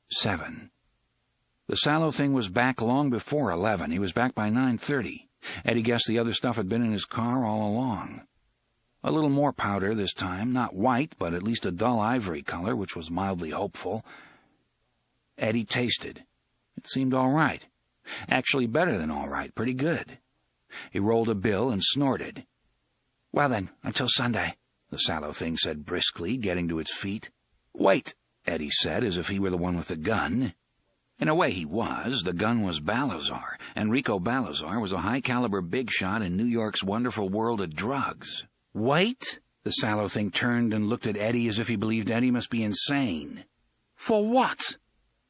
7. The sallow thing was back long before 11. He was back by 9:30. Eddie guessed the other stuff had been in his car all along. A little more powder this time, not white, but at least a dull ivory color, which was mildly hopeful. Eddie tasted. It seemed all right. Actually better than all right, pretty good. He rolled a bill and snorted. "Well then, until Sunday," the sallow thing said briskly, getting to its feet. "Wait," Eddie said, as if he were the one with the gun. In a way he was. The gun was Balazar. Enrico Balazar was a high-caliber big shot in New York's wonderful world of drugs. "Wait?" The sallow thing turned and looked at Eddie as if he believed Eddie must be insane. "For what?"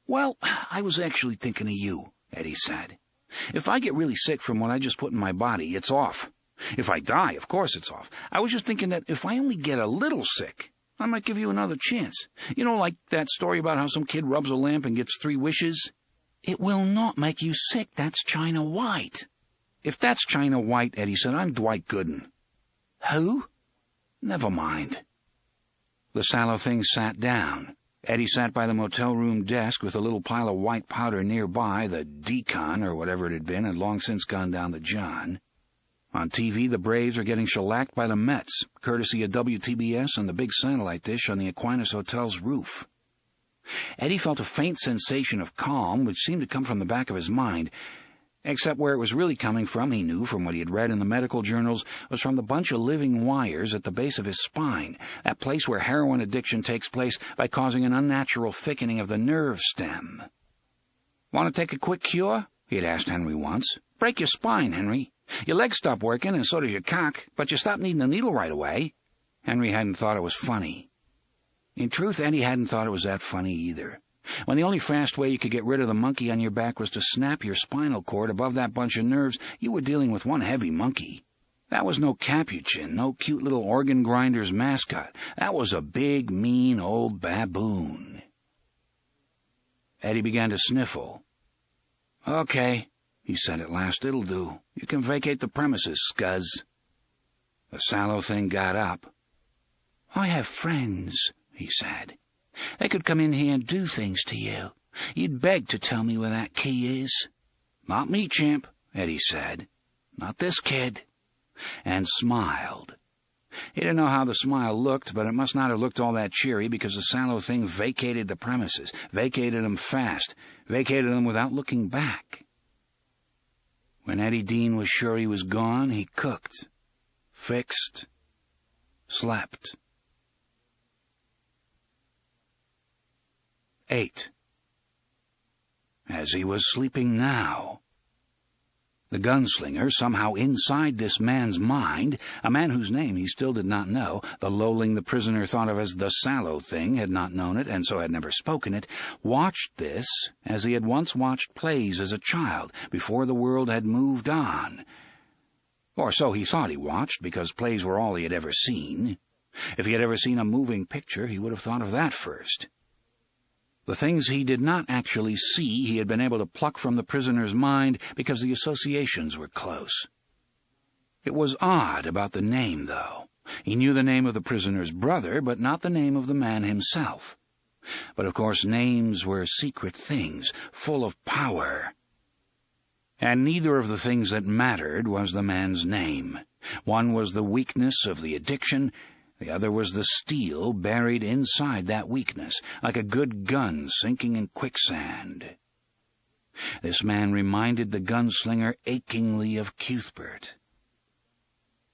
"Well, I was actually thinking of you," Eddie said. "If I get really sick from what I just put in my body, it's off. If I die, of course it's off. I was just thinking that if I only get a little sick, I might give you another chance. You know, like that story about how some kid rubs a lamp and gets 3 wishes? It will not make you sick. That's China White." "If that's China White," Eddie said, "I'm Dwight Gooden." "Who?" "Never mind." The sallow thing sat down. Eddie sat by the motel room desk with a little pile of white powder nearby. The decon, or whatever it had been, had long since gone down the John. On TV, the Braves are getting shellacked by the Mets, courtesy of WTBS and the big satellite dish on the Aquinas Hotel's roof. Eddie felt a faint sensation of calm, which seemed to come from the back of his mind, except where it was really coming from, he knew from what he had read in the medical journals, was from the bunch of living wires at the base of his spine, that place where heroin addiction takes place by causing an unnatural thickening of the nerve stem. "Want to take a quick cure?" he had asked Henry once. "Break your spine, Henry. Your legs stop working, and so does your cock, but you stop needing a needle right away." Henry hadn't thought it was funny. In truth, Eddie hadn't thought it was that funny either. When the only fast way you could get rid of the monkey on your back was to snap your spinal cord above that bunch of nerves, you were dealing with one heavy monkey. That was no capuchin, no cute little organ grinder's mascot. That was a big, mean old baboon. Eddie began to sniffle. "Okay," he said at last, "it'll do. You can vacate the premises, scuzz." The sallow thing got up. "I have friends," he said. "They could come in here and do things to you. You'd beg to tell me where that key is." "Not me, champ," Eddie said. "Not this kid," and smiled. He didn't know how the smile looked, but it must not have looked all that cheery, because the sallow thing vacated the premises, vacated them fast, vacated them without looking back. When Eddie Dean was sure he was gone, he cooked, fixed, slept. 8. As he was sleeping now, the gunslinger, somehow inside this man's mind, a man whose name he still did not know, the lowling the prisoner thought of as the sallow thing had not known it and so had never spoken it, watched this as he had once watched plays as a child before the world had moved on. Or so he thought he watched, because plays were all he had ever seen. If he had ever seen a moving picture, he would have thought of that first. The things he did not actually see he had been able to pluck from the prisoner's mind because the associations were close. It was odd about the name, though. He knew the name of the prisoner's brother, but not the name of the man himself. But of course names were secret things, full of power. And neither of the things that mattered was the man's name. One was the weakness of the addiction, the other was the steel buried inside that weakness, like a good gun sinking in quicksand. This man reminded the gunslinger achingly of Cuthbert.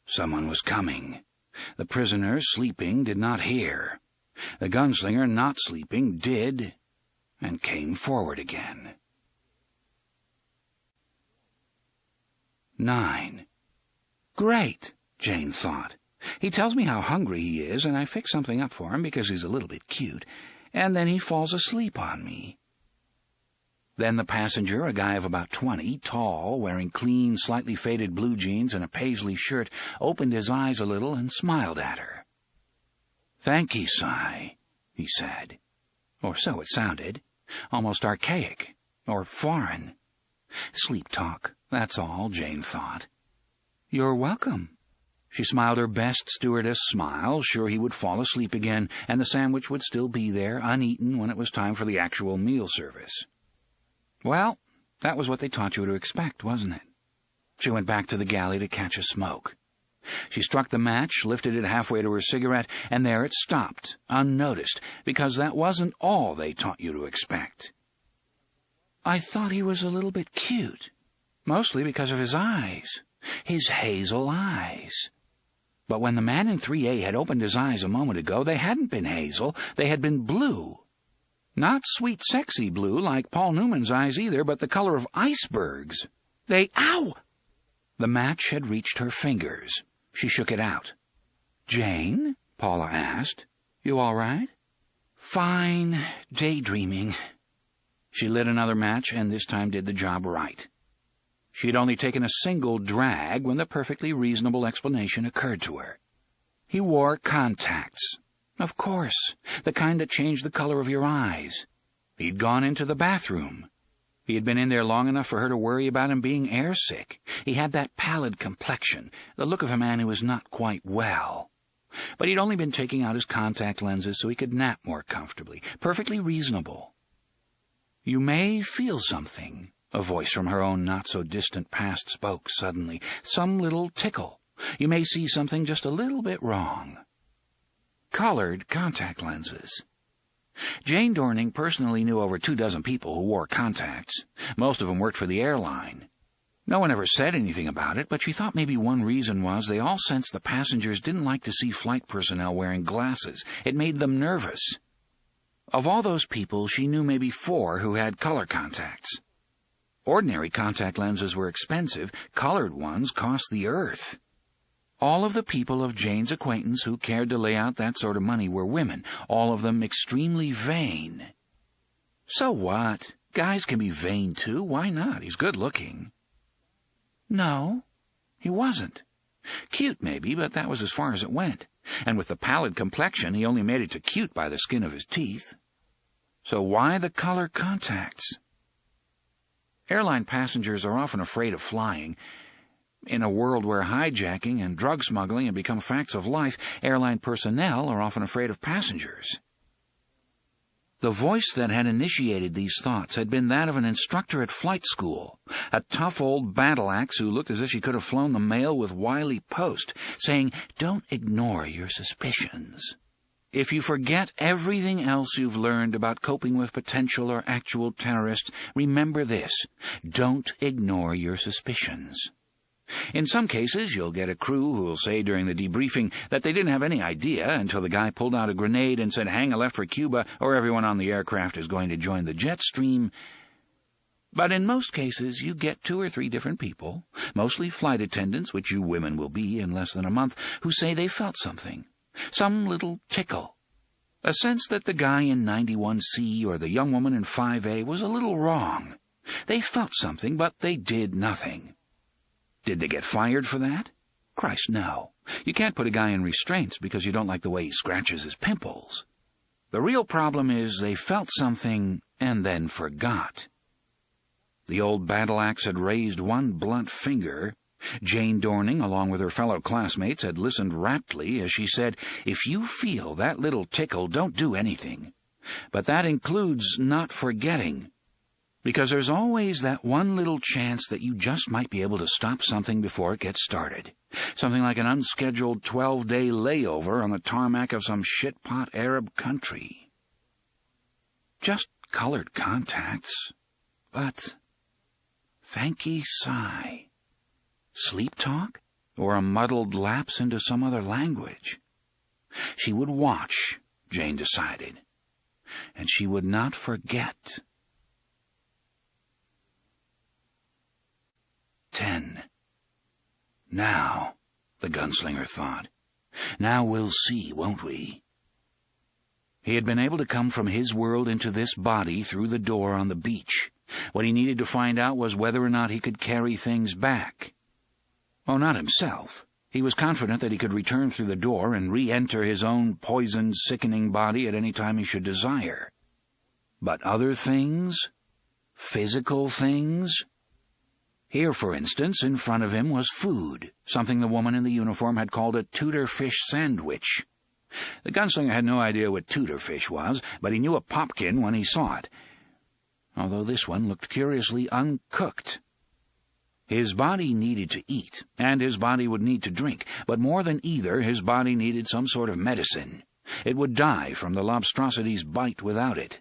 Someone was coming. The prisoner, sleeping, did not hear. The gunslinger, not sleeping, did, and came forward again. 9. Great, Jane thought. He tells me how hungry he is, and I fix something up for him because he's a little bit cute, and then he falls asleep on me. Then the passenger, a guy of about 20, tall, wearing clean, slightly faded blue jeans and a paisley shirt, opened his eyes a little and smiled at her. "Thank ye, Si," he said. Or so it sounded. Almost archaic, or foreign. Sleep talk, that's all, Jane thought. "You're welcome." She smiled her best stewardess smile, sure he would fall asleep again, and the sandwich would still be there, uneaten, when it was time for the actual meal service. Well, that was what they taught you to expect, wasn't it? She went back to the galley to catch a smoke. She struck the match, lifted it halfway to her cigarette, and there it stopped, unnoticed, because that wasn't all they taught you to expect. I thought he was a little bit cute, mostly because of his eyes, his hazel eyes. But when the man in 3A had opened his eyes a moment ago, they hadn't been hazel, they had been blue. Not sweet, sexy blue like Paul Newman's eyes either, but the color of icebergs. Ow! The match had reached her fingers. She shook it out. "Jane?" Paula asked. "You all right?" "Fine, daydreaming." She lit another match and this time did the job right. She had only taken a single drag when the perfectly reasonable explanation occurred to her. He wore contacts. Of course, the kind that changed the color of your eyes. He'd gone into the bathroom. He had been in there long enough for her to worry about him being airsick. He had that pallid complexion, the look of a man who was not quite well. But he'd only been taking out his contact lenses so he could nap more comfortably. Perfectly reasonable. "You may feel something," a voice from her own not-so-distant past spoke suddenly. "Some little tickle. You may see something just a little bit wrong." Colored contact lenses. Jane Dorning personally knew over 24 people who wore contacts. Most of them worked for the airline. No one ever said anything about it, but she thought maybe one reason was they all sensed the passengers didn't like to see flight personnel wearing glasses. It made them nervous. Of all those people, she knew maybe 4 who had color contacts. Ordinary contact lenses were expensive. Colored ones cost the earth. All of the people of Jane's acquaintance who cared to lay out that sort of money were women, all of them extremely vain. So what? Guys can be vain too. Why not? He's good-looking. No, he wasn't. Cute, maybe, but that was as far as it went. And with the pallid complexion, he only made it to cute by the skin of his teeth. So why the color contacts? Airline passengers are often afraid of flying. In a world where hijacking and drug smuggling have become facts of life, airline personnel are often afraid of passengers. The voice that had initiated these thoughts had been that of an instructor at flight school, a tough old battle-axe who looked as if she could have flown the mail with Wiley Post, saying, "Don't ignore your suspicions. If you forget everything else you've learned about coping with potential or actual terrorists, remember this: don't ignore your suspicions." In some cases, you'll get a crew who'll say during the debriefing that they didn't have any idea until the guy pulled out a grenade and said, "Hang a left for Cuba, or everyone on the aircraft is going to join the jet stream." But in most cases, you get 2 or 3 different people, mostly flight attendants, which you women will be in less than a month, who say they felt something. Some little tickle. A sense that the guy in 91C or the young woman in 5A was a little wrong. They felt something, but they did nothing. Did they get fired for that? Christ, no. You can't put a guy in restraints because you don't like the way he scratches his pimples. The real problem is they felt something and then forgot. The old battle-axe had raised one blunt finger. Jane Dorning, along with her fellow classmates, had listened raptly as she said, "If you feel that little tickle, don't do anything. But that includes not forgetting. Because there's always that one little chance that you just might be able to stop something before it gets started. Something like an unscheduled 12-day layover on the tarmac of some shitpot Arab country." Just colored contacts. But thanky sigh. Sleep talk? Or a muddled lapse into some other language? She would watch, Jane decided. And she would not forget. 10. Now, the gunslinger thought. Now we'll see, won't we? He had been able to come from his world into this body through the door on the beach. What he needed to find out was whether or not he could carry things back. Oh, not himself. He was confident that he could return through the door and re-enter his own poisoned, sickening body at any time he should desire. But other things? Physical things? Here, for instance, in front of him was food, something the woman in the uniform had called a Tudor fish sandwich. The gunslinger had no idea what Tudor fish was, but he knew a popkin when he saw it, although this one looked curiously uncooked. His body needed to eat, and his body would need to drink, but more than either, his body needed some sort of medicine. It would die from the lobstrosity's bite without it.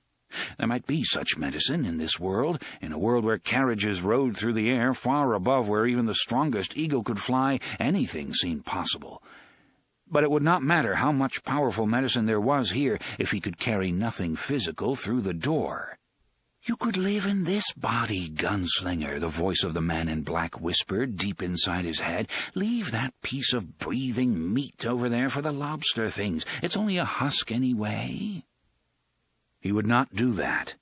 There might be such medicine in this world, in a world where carriages rode through the air far above where even the strongest eagle could fly. Anything seemed possible. But it would not matter how much powerful medicine there was here if he could carry nothing physical through the door. "You could live in this body, Gunslinger," the voice of the man in black whispered deep inside his head. "Leave that piece of breathing meat over there for the lobster things. It's only a husk anyway." He would not do that.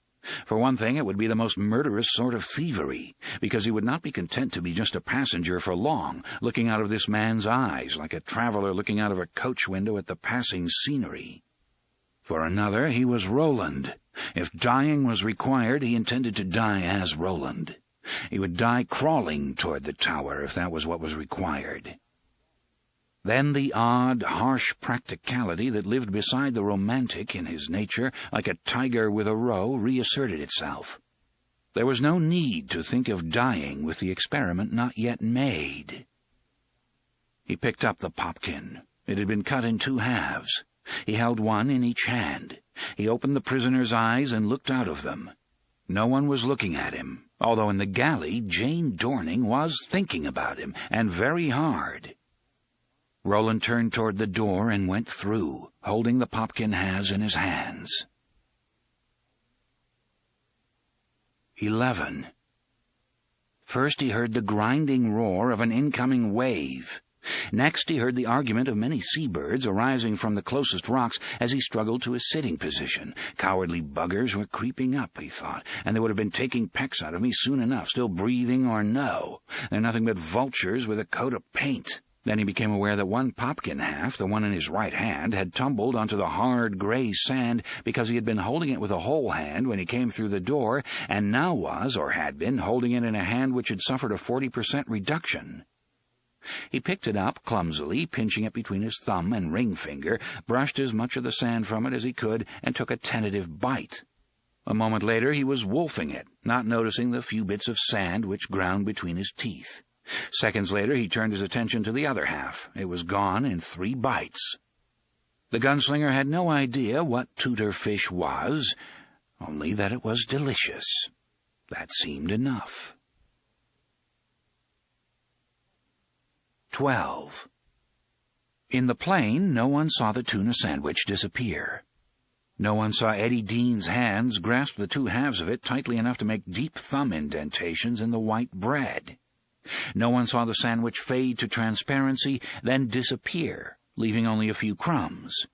For one thing, it would be the most murderous sort of thievery, because he would not be content to be just a passenger for long, looking out of this man's eyes like a traveler looking out of a coach window at the passing scenery. For another, he was Roland. If dying was required, he intended to die as Roland. He would die crawling toward the tower if that was what was required. Then the odd, harsh practicality that lived beside the romantic in his nature, like a tiger with a roe, reasserted itself. There was no need to think of dying with the experiment not yet made. He picked up the popkin. It had been cut in 2 halves. He held one in each hand. He opened the prisoner's eyes and looked out of them. No one was looking at him, although in the galley Jane Dorning was thinking about him, and very hard. Roland turned toward the door and went through, holding the popkin halves in his hands. 11. First he heard the grinding roar of an incoming wave. Next he heard the argument of many seabirds arising from the closest rocks as he struggled to his sitting position. Cowardly buggers were creeping up, he thought, and they would have been taking pecks out of me soon enough, still breathing or no. They're nothing but vultures with a coat of paint. Then he became aware that one popkin half, the one in his right hand, had tumbled onto the hard gray sand because he had been holding it with a whole hand when he came through the door, and now was, or had been, holding it in a hand which had suffered a 40% reduction. He picked it up clumsily, pinching it between his thumb and ring finger, brushed as much of the sand from it as he could, and took a tentative bite. A moment later he was wolfing it, not noticing the few bits of sand which ground between his teeth. Seconds later he turned his attention to the other half. It was gone in 3 bites. The gunslinger had no idea what Tudor fish was, only that it was delicious. That seemed enough. 12. In the plane, no one saw the tuna sandwich disappear. No one saw Eddie Dean's hands grasp the 2 halves of it tightly enough to make deep thumb indentations in the white bread. No one saw the sandwich fade to transparency, then disappear, leaving only a few crumbs.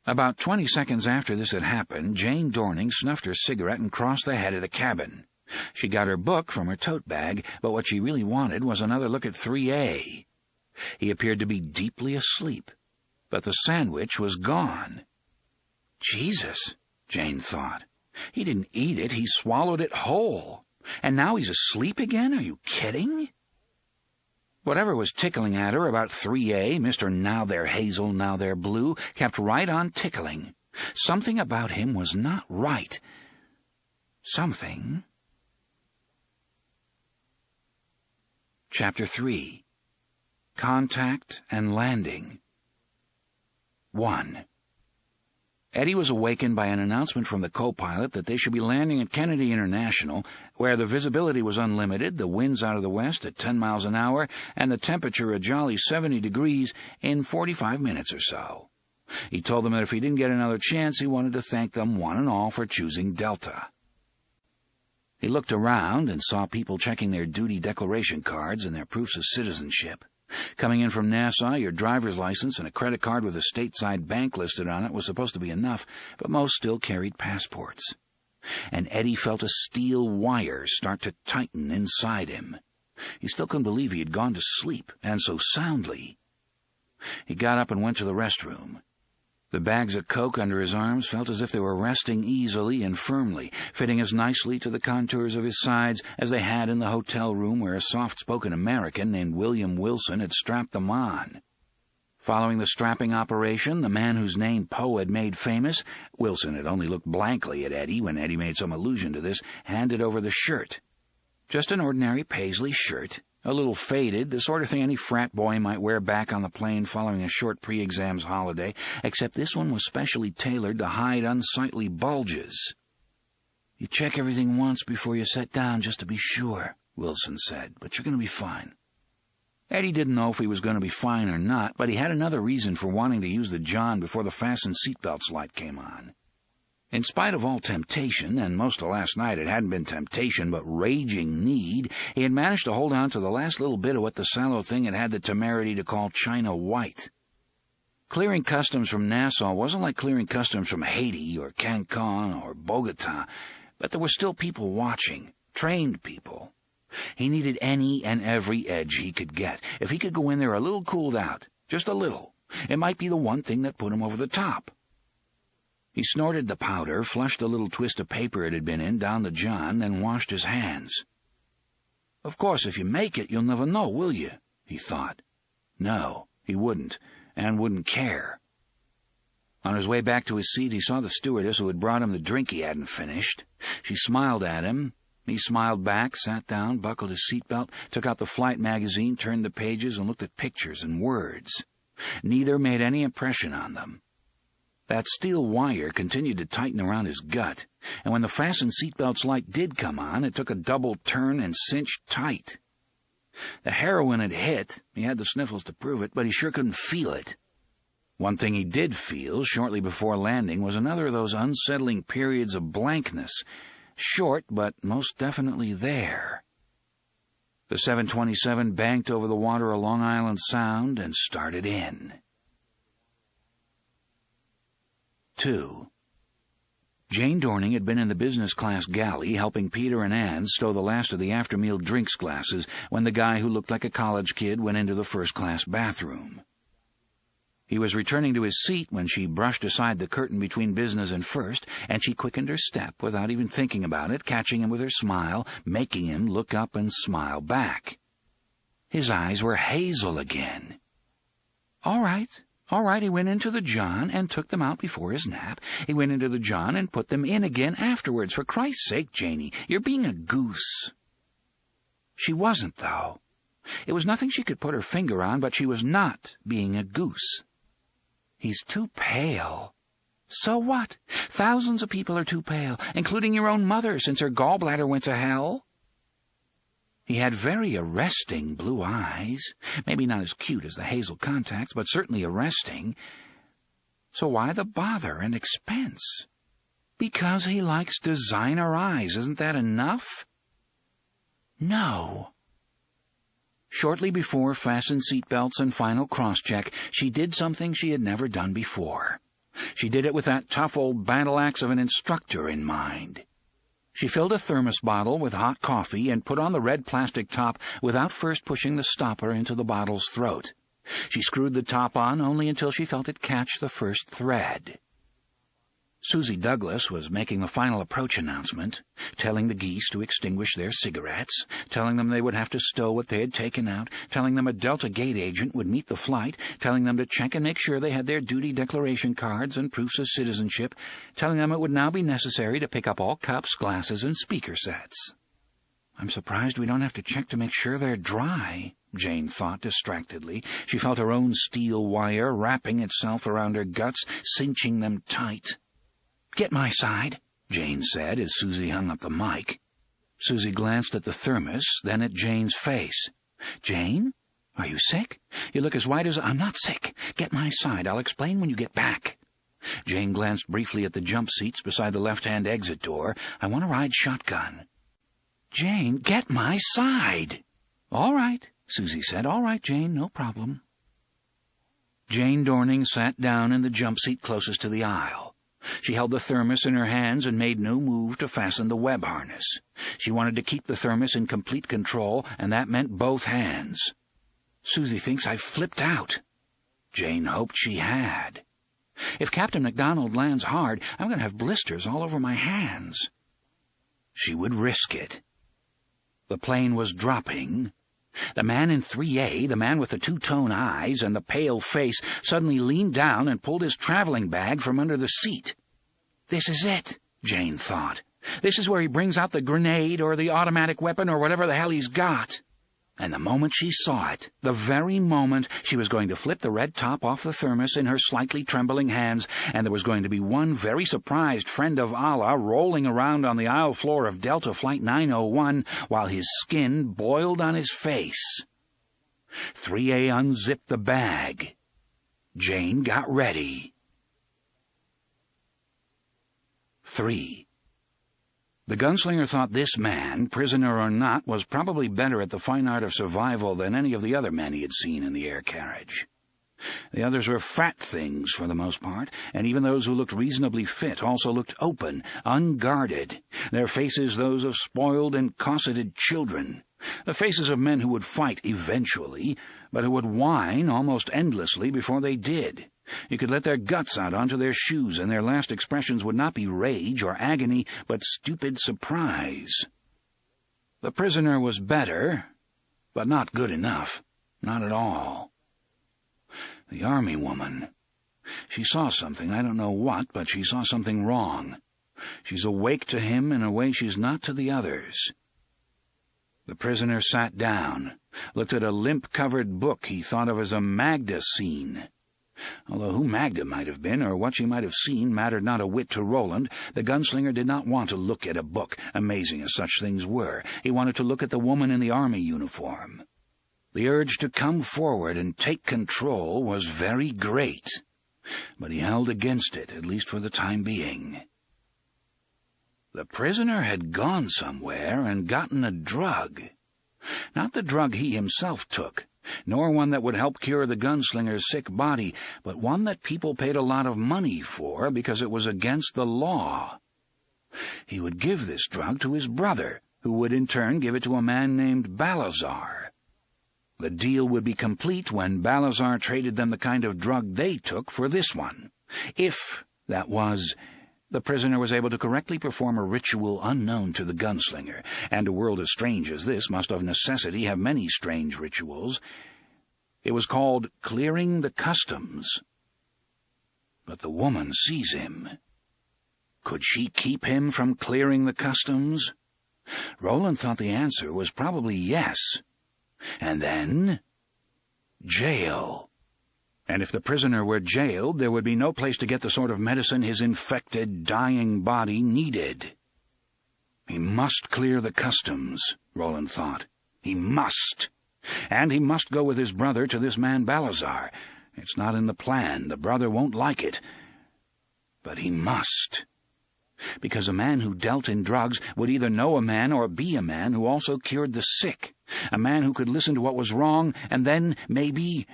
About 20 seconds after this had happened, Jane Dorning snuffed her cigarette and crossed the head of the cabin. She got her book from her tote bag, but what she really wanted was another look at 3A. He appeared to be deeply asleep, but the sandwich was gone. Jesus, Jane thought. He didn't eat it, he swallowed it whole. And now he's asleep again? Are you kidding? Whatever was tickling at her about 3A, Mr. Now They're Hazel, Now They're Blue, kept right on tickling. Something about him was not right. Something. Chapter 3. Contact and Landing. 1. Eddie was awakened by an announcement from the co-pilot that they should be landing at Kennedy International, where the visibility was unlimited, the winds out of the west at 10 miles an hour, and the temperature a jolly 70 degrees in 45 minutes or so. He told them that if he didn't get another chance, he wanted to thank them one and all for choosing Delta. He looked around and saw people checking their duty declaration cards and their proofs of citizenship. Coming in from Nassau, your driver's license and a credit card with a stateside bank listed on it was supposed to be enough, but most still carried passports. And Eddie felt a steel wire start to tighten inside him. He still couldn't believe he had gone to sleep, and so soundly. He got up and went to the restroom. The bags of coke under his arms felt as if they were resting easily and firmly, fitting as nicely to the contours of his sides as they had in the hotel room where a soft-spoken American named William Wilson had strapped them on. Following the strapping operation, the man whose name Poe had made famous, Wilson had only looked blankly at Eddie when Eddie made some allusion to this, handed over the shirt. Just an ordinary paisley shirt, a little faded, the sort of thing any frat boy might wear back on the plane following a short pre-exams holiday, except this one was specially tailored to hide unsightly bulges. "You check everything once before you sit down just to be sure," Wilson said, "but you're going to be fine." Eddie didn't know if he was going to be fine or not, but he had another reason for wanting to use the John before the fasten seatbelts light came on. In spite of all temptation, and most of last night it hadn't been temptation but raging need, he had managed to hold on to the last little bit of what the sallow thing had the temerity to call China White. Clearing customs from Nassau wasn't like clearing customs from Haiti or Cancun or Bogota, but there were still people watching, trained people. He needed any and every edge he could get. If he could go in there a little cooled out, just a little, it might be the one thing that put him over the top. He snorted the powder, flushed the little twist of paper it had been in down the John, then washed his hands. "Of course, if you make it, you'll never know, will you?" he thought. No, he wouldn't, and wouldn't care. On his way back to his seat, he saw the stewardess who had brought him the drink he hadn't finished. She smiled at him. He smiled back, sat down, buckled his seatbelt, took out the flight magazine, turned the pages, and looked at pictures and words. Neither made any impression on them. That steel wire continued to tighten around his gut, and when the fasten seatbelts light did come on, it took a double turn and cinched tight. The heroin had hit. He had the sniffles to prove it, but he sure couldn't feel it. One thing he did feel shortly before landing was another of those unsettling periods of blankness, short, but most definitely there. The 727 banked over the water of Long Island Sound and started in. 2. Jane Dorning had been in the business-class galley helping Peter and Anne stow the last of the after-meal drinks glasses when the guy who looked like a college kid went into the first-class bathroom. He was returning to his seat when she brushed aside the curtain between business and first, and she quickened her step without even thinking about it, catching him with her smile, making him look up and smile back. His eyes were hazel again. All right, he went into the John and took them out before his nap. He went into the John and put them in again afterwards. For Christ's sake, Janie, you're being a goose. She wasn't, though. It was nothing she could put her finger on, but she was not being a goose. He's too pale. So what? Thousands of people are too pale, including your own mother, since her gallbladder went to hell. He had very arresting blue eyes, maybe not as cute as the hazel contacts, but certainly arresting. So why the bother and expense? Because he likes designer eyes, isn't that enough? No. Shortly before fasten seatbelts and final cross-check, she did something she had never done before. She did it with that tough old battle-axe of an instructor in mind. She filled a thermos bottle with hot coffee and put on the red plastic top without first pushing the stopper into the bottle's throat. She screwed the top on only until she felt it catch the first thread. Susie Douglas was making the final approach announcement, telling the geese to extinguish their cigarettes, telling them they would have to stow what they had taken out, telling them a Delta Gate agent would meet the flight, telling them to check and make sure they had their duty declaration cards and proofs of citizenship, telling them it would now be necessary to pick up all cups, glasses, and speaker sets. I'm surprised we don't have to check to make sure they're dry, Jane thought distractedly. She felt her own steel wire wrapping itself around her guts, cinching them tight. "Get my side," Jane said as Susie hung up the mic. Susie glanced at the thermos, then at Jane's face. "Jane, are you sick? You look as white as—" "I'm not sick. Get my side. I'll explain when you get back." Jane glanced briefly at the jump seats beside the left-hand exit door. "I want to ride shotgun." "Jane, get my side." "All right," Susie said. "All right, Jane, no problem." Jane Dorning sat down in the jump seat closest to the aisle. She held the thermos in her hands and made no move to fasten the web harness. She wanted to keep the thermos in complete control, and that meant both hands. "Susie thinks I've flipped out." Jane hoped she had. If Captain MacDonald lands hard, I'm going to have blisters all over my hands. She would risk it. The plane was dropping. The man in 3A, the man with the two-tone eyes and the pale face, suddenly leaned down and pulled his traveling bag from under the seat. This is it, Jane thought. This is where he brings out the grenade or the automatic weapon or whatever the hell he's got. And the moment she saw it, the very moment, she was going to flip the red top off the thermos in her slightly trembling hands, and there was going to be one very surprised friend of Allah rolling around on the aisle floor of Delta Flight 901 while his skin boiled on his face. 3A unzipped the bag. Jane got ready. 3. The gunslinger thought this man, prisoner or not, was probably better at the fine art of survival than any of the other men he had seen in the air carriage. The others were fat things for the most part, and even those who looked reasonably fit also looked open, unguarded, their faces those of spoiled and cosseted children, the faces of men who would fight eventually, but who would whine almost endlessly before they did. You could let their guts out onto their shoes, and their last expressions would not be rage or agony, but stupid surprise. The prisoner was better, but not good enough. Not at all. The army woman. She saw something, I don't know what, but she saw something wrong. She's awake to him in a way she's not to the others. The prisoner sat down, looked at a limp-covered book he thought of as a Magda scene. Although who Magda might have been, or what she might have seen, mattered not a whit to Roland, the gunslinger did not want to look at a book, amazing as such things were. He wanted to look at the woman in the army uniform. The urge to come forward and take control was very great, but he held against it, at least for the time being. The prisoner had gone somewhere and gotten a drug. Not the drug he himself took, nor one that would help cure the gunslinger's sick body, but one that people paid a lot of money for because it was against the law. He would give this drug to his brother, who would in turn give it to a man named Balazar. The deal would be complete when Balazar traded them the kind of drug they took for this one, if, that was, the prisoner was able to correctly perform a ritual unknown to the gunslinger, and a world as strange as this must of necessity have many strange rituals. It was called clearing the customs. But the woman sees him. Could she keep him from clearing the customs? Roland thought the answer was probably yes. And then, jail. And if the prisoner were jailed, there would be no place to get the sort of medicine his infected, dying body needed. He must clear the customs, Roland thought. He must. And he must go with his brother to this man Balazar. It's not in the plan. The brother won't like it. But he must. Because a man who dealt in drugs would either know a man or be a man who also cured the sick. A man who could listen to what was wrong and then, maybe...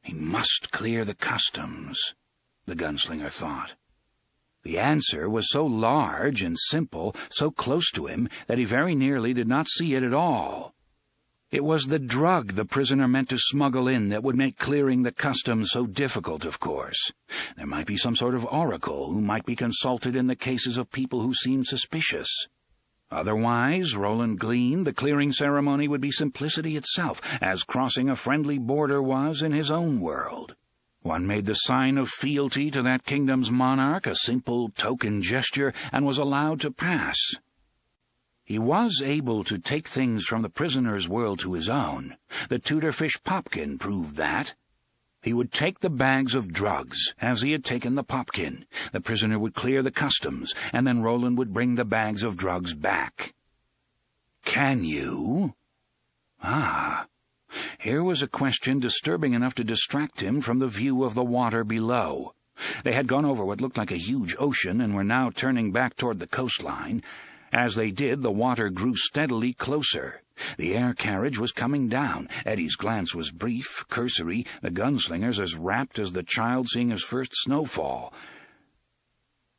He must clear the customs, the gunslinger thought. The answer was so large and simple, so close to him, that he very nearly did not see it at all. It was the drug the prisoner meant to smuggle in that would make clearing the customs so difficult, of course. There might be some sort of oracle who might be consulted in the cases of people who seemed suspicious. Otherwise, Roland gleaned, the clearing ceremony would be simplicity itself, as crossing a friendly border was in his own world. One made the sign of fealty to that kingdom's monarch, a simple token gesture, and was allowed to pass. He was able to take things from the prisoner's world to his own. The Tudorfish popkin proved that. He would take the bags of drugs, as he had taken the popkin. The prisoner would clear the customs, and then Roland would bring the bags of drugs back. Can you? Ah, here was a question disturbing enough to distract him from the view of the water below. They had gone over what looked like a huge ocean and were now turning back toward the coastline. As they did, the water grew steadily closer. The air carriage was coming down. Eddie's glance was brief, cursory, the gunslinger's as rapt as the child seeing his first snowfall.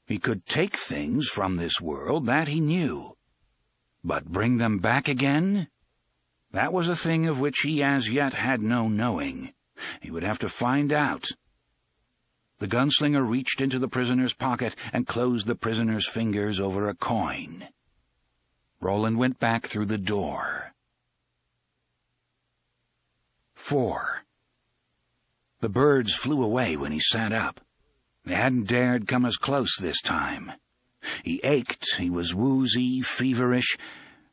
He could take things from this world, that he knew. But bring them back again? That was a thing of which he as yet had no knowing. He would have to find out. The gunslinger reached into the prisoner's pocket and closed the prisoner's fingers over a coin. Roland went back through the door. 4. The birds flew away when he sat up. They hadn't dared come as close this time. He ached, he was woozy, feverish,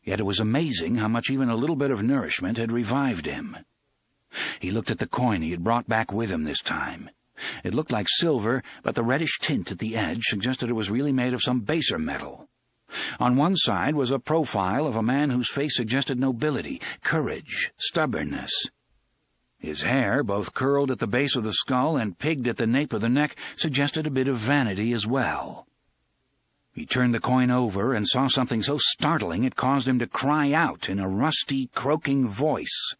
yet it was amazing how much even a little bit of nourishment had revived him. He looked at the coin he had brought back with him this time. It looked like silver, but the reddish tint at the edge suggested it was really made of some baser metal. On one side was a profile of a man whose face suggested nobility, courage, stubbornness. His hair, both curled at the base of the skull and pigged at the nape of the neck, suggested a bit of vanity as well. He turned the coin over and saw something so startling it caused him to cry out in a rusty, croaking voice.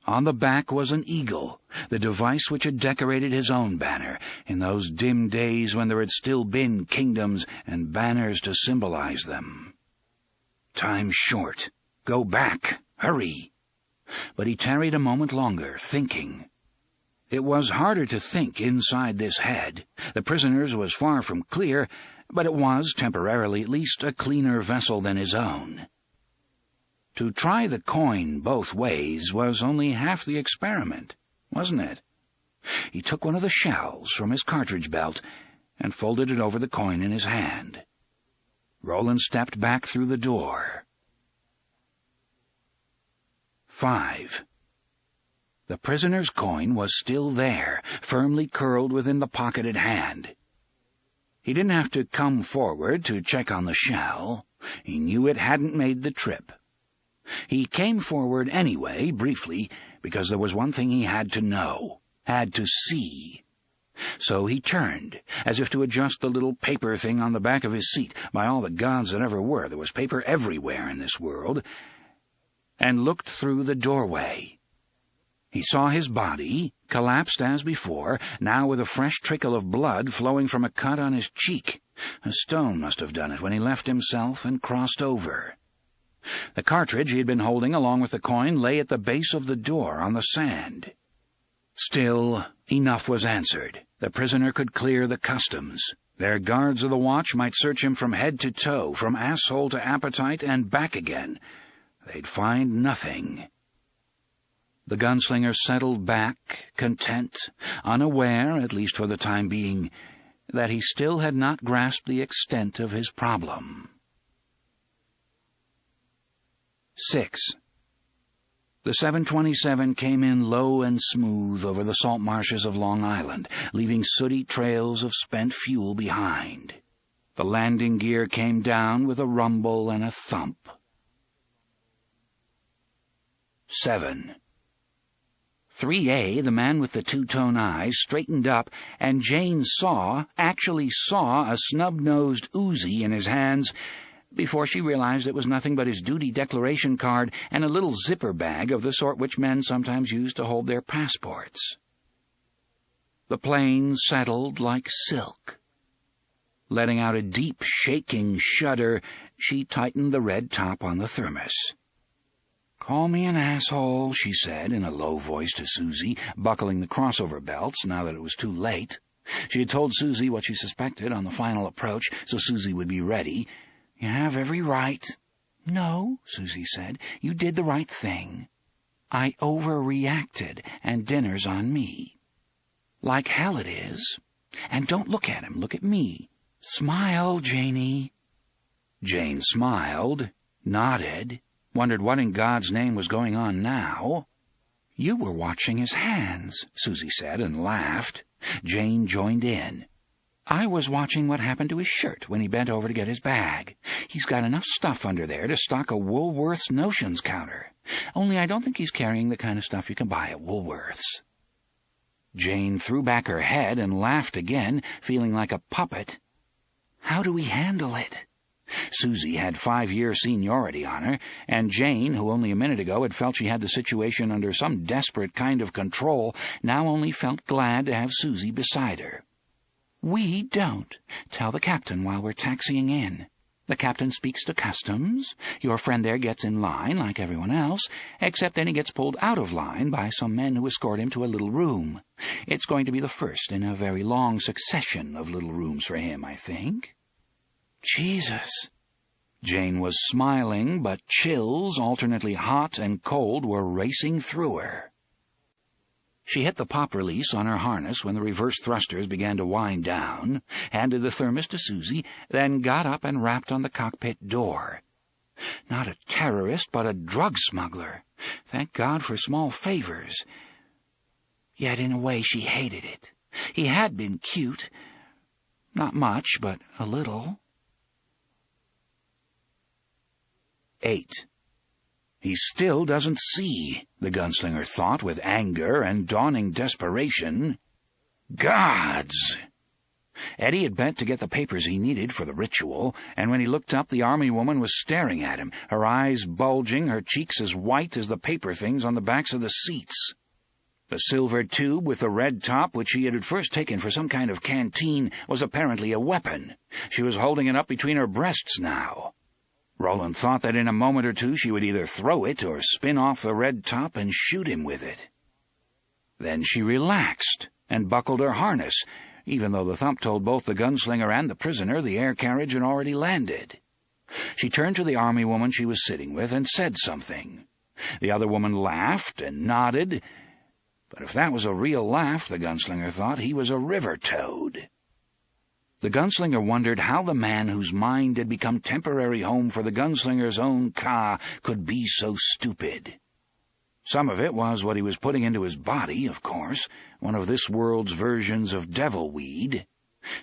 On the back was an eagle, the device which had decorated his own banner in those dim days when there had still been kingdoms and banners to symbolize them. "Time's short. Go back. Hurry." But he tarried a moment longer, thinking. It was harder to think inside this head. The prisoner's was far from clear, but it was, temporarily at least, a cleaner vessel than his own. To try the coin both ways was only half the experiment, wasn't it? He took one of the shells from his cartridge belt and folded it over the coin in his hand. Roland stepped back through the door. 5. The prisoner's coin was still there, firmly curled within the pocket at hand. He didn't have to come forward to check on the shell. He knew it hadn't made the trip. He came forward anyway, briefly, because there was one thing he had to know, had to see. So he turned, as if to adjust the little paper thing on the back of his seat. By all the gods that ever were, there was paper everywhere in this world, and looked through the doorway. He saw his body, collapsed as before, now with a fresh trickle of blood flowing from a cut on his cheek. A stone must have done it when he left himself and crossed over. The cartridge he had been holding along with the coin lay at the base of the door on the sand. Still, enough was answered. The prisoner could clear the customs. Their guards of the watch might search him from head to toe, from asshole to appetite and back again. They'd find nothing. The gunslinger settled back, content, unaware, at least for the time being, that he still had not grasped the extent of his problem. 6. The 727 came in low and smooth over the salt marshes of Long Island, leaving sooty trails of spent fuel behind. The landing gear came down with a rumble and a thump. 7. 3A, the man with the two-tone eyes, straightened up, and Jane actually saw a snub-nosed Uzi in his hands before she realized it was nothing but his duty declaration card and a little zipper bag of the sort which men sometimes use to hold their passports. The plane settled like silk. Letting out a deep, shaking shudder, she tightened the red top on the thermos. "Call me an asshole," she said in a low voice to Susie, buckling the crossover belts now that it was too late. She had told Susie what she suspected on the final approach, so Susie would be ready. "You have every right." "No," Susie said, "you did the right thing. I overreacted, and dinner's on me." "Like hell it is. And don't look at him, look at me. Smile, Janie." Jane smiled, nodded, wondered what in God's name was going on now. "You were watching his hands," Susie said, and laughed. Jane joined in. "I was watching what happened to his shirt when he bent over to get his bag. He's got enough stuff under there to stock a Woolworth's notions counter. Only I don't think he's carrying the kind of stuff you can buy at Woolworth's." Jane threw back her head and laughed again, feeling like a puppet. "How do we handle it?" Susie had 5-year seniority on her, and Jane, who only a minute ago had felt she had the situation under some desperate kind of control, now only felt glad to have Susie beside her. "We don't. Tell the captain while we're taxiing in." The captain speaks to customs. Your friend there gets in line like everyone else, except then he gets pulled out of line by some men who escort him to a little room. It's going to be the first in a very long succession of little rooms for him, I think." "Jesus." Jane was smiling, but chills, alternately hot and cold, were racing through her. She hit the pop release on her harness when the reverse thrusters began to wind down, handed the thermos to Susie, then got up and rapped on the cockpit door. Not a terrorist, but a drug smuggler. Thank God for small favors. Yet in a way she hated it. He had been cute. Not much, but a little. 8. He still doesn't see, the gunslinger thought with anger and dawning desperation. Gods! Eddie had bent to get the papers he needed for the ritual, and when he looked up, the army woman was staring at him, her eyes bulging, her cheeks as white as the paper things on the backs of the seats. The silver tube with the red top, which he had at first taken for some kind of canteen, was apparently a weapon. She was holding it up between her breasts now. Roland thought that in a moment or two she would either throw it or spin off the red top and shoot him with it. Then she relaxed and buckled her harness, even though the thump told both the gunslinger and the prisoner the air carriage had already landed. She turned to the army woman she was sitting with and said something. The other woman laughed and nodded, but if that was a real laugh, the gunslinger thought, he was a river toad. The gunslinger wondered how the man whose mind had become temporary home for the gunslinger's own ka could be so stupid. Some of it was what he was putting into his body, of course, one of this world's versions of devilweed.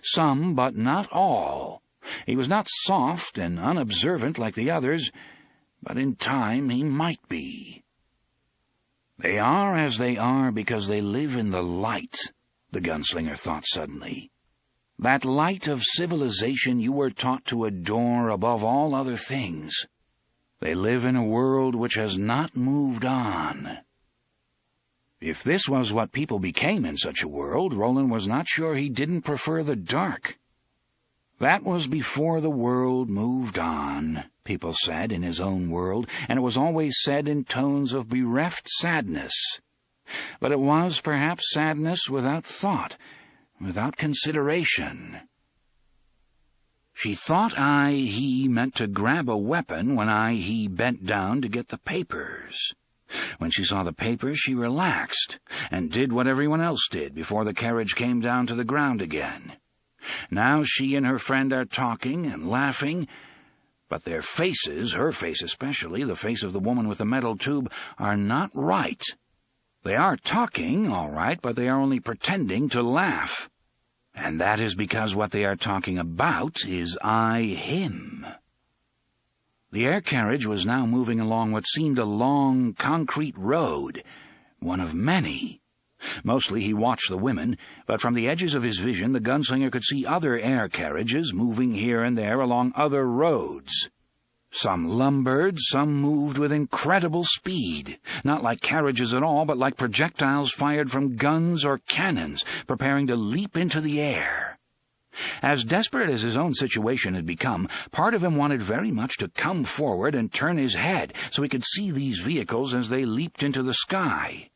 Some, but not all. He was not soft and unobservant like the others, but in time he might be. They are as they are because they live in the light, the gunslinger thought suddenly. That light of civilization you were taught to adore above all other things. They live in a world which has not moved on. If this was what people became in such a world, Roland was not sure he didn't prefer the dark. That was before the world moved on, people said in his own world, and it was always said in tones of bereft sadness. But it was perhaps sadness without thought, without consideration. She thought he meant to grab a weapon when he bent down to get the papers. When she saw the papers, she relaxed and did what everyone else did before the carriage came down to the ground again. Now she and her friend are talking and laughing, but their faces, her face especially, the face of the woman with the metal tube, are not right. They are talking, all right, but they are only pretending to laugh. And that is because what they are talking about is him. The air carriage was now moving along what seemed a long, concrete road, one of many. Mostly he watched the women, but from the edges of his vision the gunslinger could see other air carriages moving here and there along other roads. Some lumbered, some moved with incredible speed, not like carriages at all, but like projectiles fired from guns or cannons, preparing to leap into the air. As desperate as his own situation had become, part of him wanted very much to come forward and turn his head so he could see these vehicles as they leaped into the sky.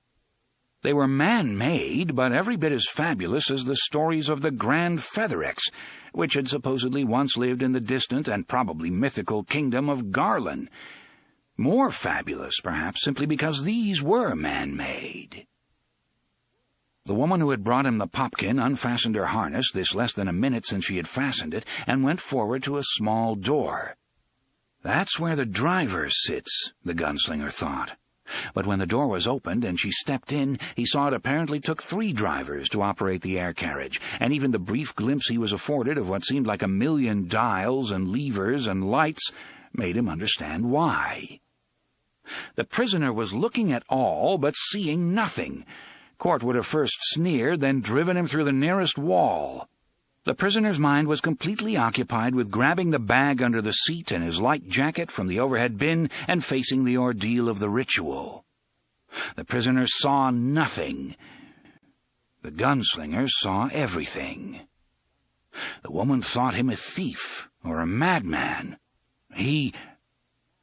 They were man-made, but every bit as fabulous as the stories of the Grand Featherex, which had supposedly once lived in the distant and probably mythical kingdom of Garland. More fabulous, perhaps, simply because these were man-made. The woman who had brought him the popkin unfastened her harness, this less than a minute since she had fastened it, and went forward to a small door. That's where the driver sits, the gunslinger thought. But when the door was opened and she stepped in, he saw it apparently took 3 drivers to operate the air carriage, and even the brief glimpse he was afforded of what seemed like 1,000,000 dials and levers and lights made him understand why. The prisoner was looking at all but seeing nothing. Court would have first sneered, then driven him through the nearest wall. The prisoner's mind was completely occupied with grabbing the bag under the seat and his light jacket from the overhead bin and facing the ordeal of the ritual. The prisoner saw nothing. The gunslinger saw everything. The woman thought him a thief or a madman.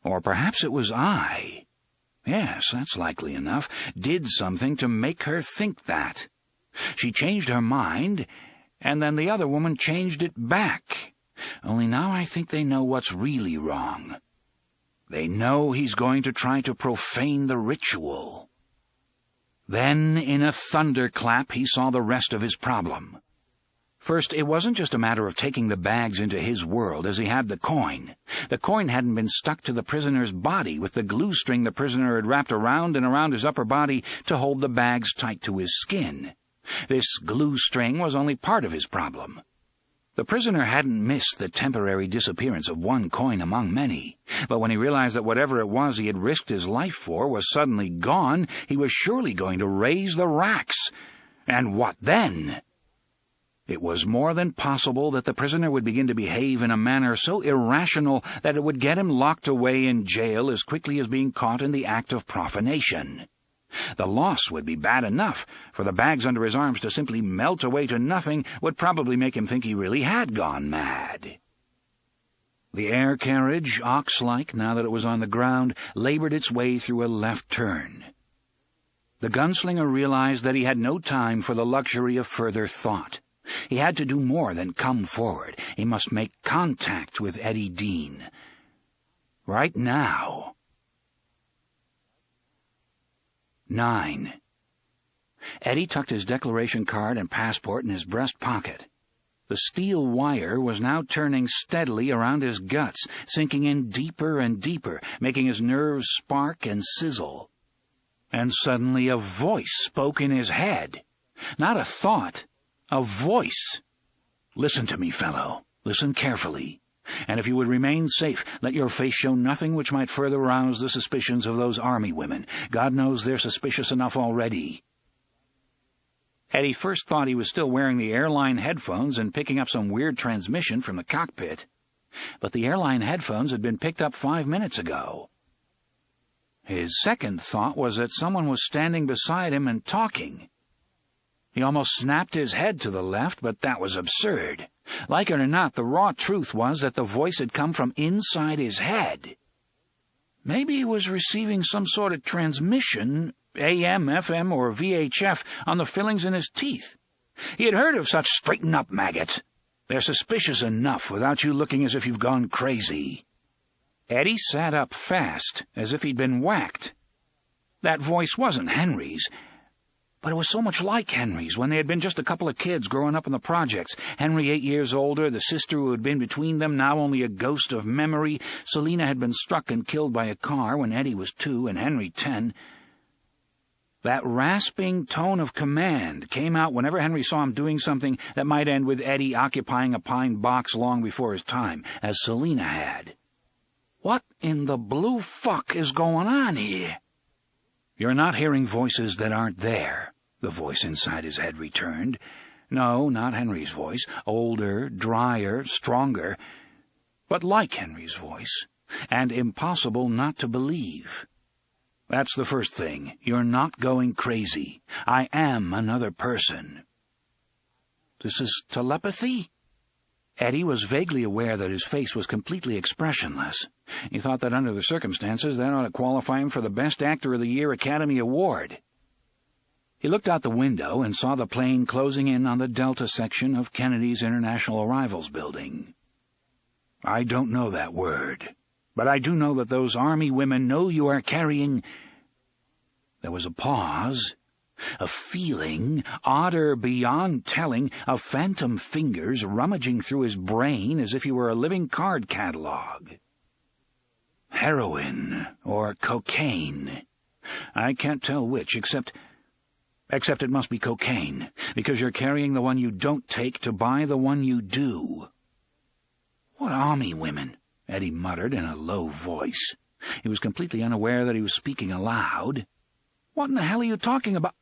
Or perhaps it was I. Yes, that's likely enough. Did something to make her think that. She changed her mind, and then the other woman changed it back. Only now I think they know what's really wrong. They know he's going to try to profane the ritual. Then, in a thunderclap, he saw the rest of his problem. First, it wasn't just a matter of taking the bags into his world as he had the coin. The coin hadn't been stuck to the prisoner's body with the glue string the prisoner had wrapped around and around his upper body to hold the bags tight to his skin. This glue string was only part of his problem. The prisoner hadn't missed the temporary disappearance of one coin among many, but when he realized that whatever it was he had risked his life for was suddenly gone, he was surely going to raise the racks. And what then? It was more than possible that the prisoner would begin to behave in a manner so irrational that it would get him locked away in jail as quickly as being caught in the act of profanation. The loss would be bad enough, for the bags under his arms to simply melt away to nothing would probably make him think he really had gone mad. The air carriage, ox-like now that it was on the ground, labored its way through a left turn. The gunslinger realized that he had no time for the luxury of further thought. He had to do more than come forward. He must make contact with Eddie Dean. Right now. 9. Eddie tucked his declaration card and passport in his breast pocket. The steel wire was now turning steadily around his guts, sinking in deeper and deeper, making his nerves spark and sizzle. And suddenly a voice spoke in his head. Not a thought. A voice. Listen to me, fellow. Listen carefully. And if you would remain safe, let your face show nothing which might further rouse the suspicions of those army women. God knows they're suspicious enough already. Eddie first thought he was still wearing the airline headphones and picking up some weird transmission from the cockpit. But the airline headphones had been picked up 5 minutes ago. His second thought was that someone was standing beside him and talking. He almost snapped his head to the left, but that was absurd. Like it or not, the raw truth was that the voice had come from inside his head. Maybe he was receiving some sort of transmission, AM, FM, or VHF, on the fillings in his teeth. He had heard of such straighten-up maggots. They're suspicious enough without you looking as if you've gone crazy. Eddie sat up fast, as if he'd been whacked. That voice wasn't Henry's. But it was so much like Henry's when they had been just a couple of kids growing up in the projects. Henry 8 years older, the sister who had been between them now only a ghost of memory. Selina had been struck and killed by a car when Eddie was 2 and Henry 10. That rasping tone of command came out whenever Henry saw him doing something that might end with Eddie occupying a pine box long before his time, as Selina had. What in the blue fuck is going on here? You're not hearing voices that aren't there, the voice inside his head returned. No, not Henry's voice. Older, drier, stronger, but like Henry's voice, and impossible not to believe. That's the first thing. You're not going crazy. I am another person. This is telepathy? Eddie was vaguely aware that his face was completely expressionless. He thought that under the circumstances that ought to qualify him for the Best Actor of the Year Academy Award. He looked out the window and saw the plane closing in on the Delta section of Kennedy's International Arrivals Building. I don't know that word, but I do know that those army women know you are carrying... There was a pause. A feeling, odder beyond telling, of phantom fingers rummaging through his brain as if he were a living card catalog. Heroin or cocaine. I can't tell which, except it must be cocaine, because you're carrying the one you don't take to buy the one you do. What army women? Eddie muttered in a low voice. He was completely unaware that he was speaking aloud. What in the hell are you talking about?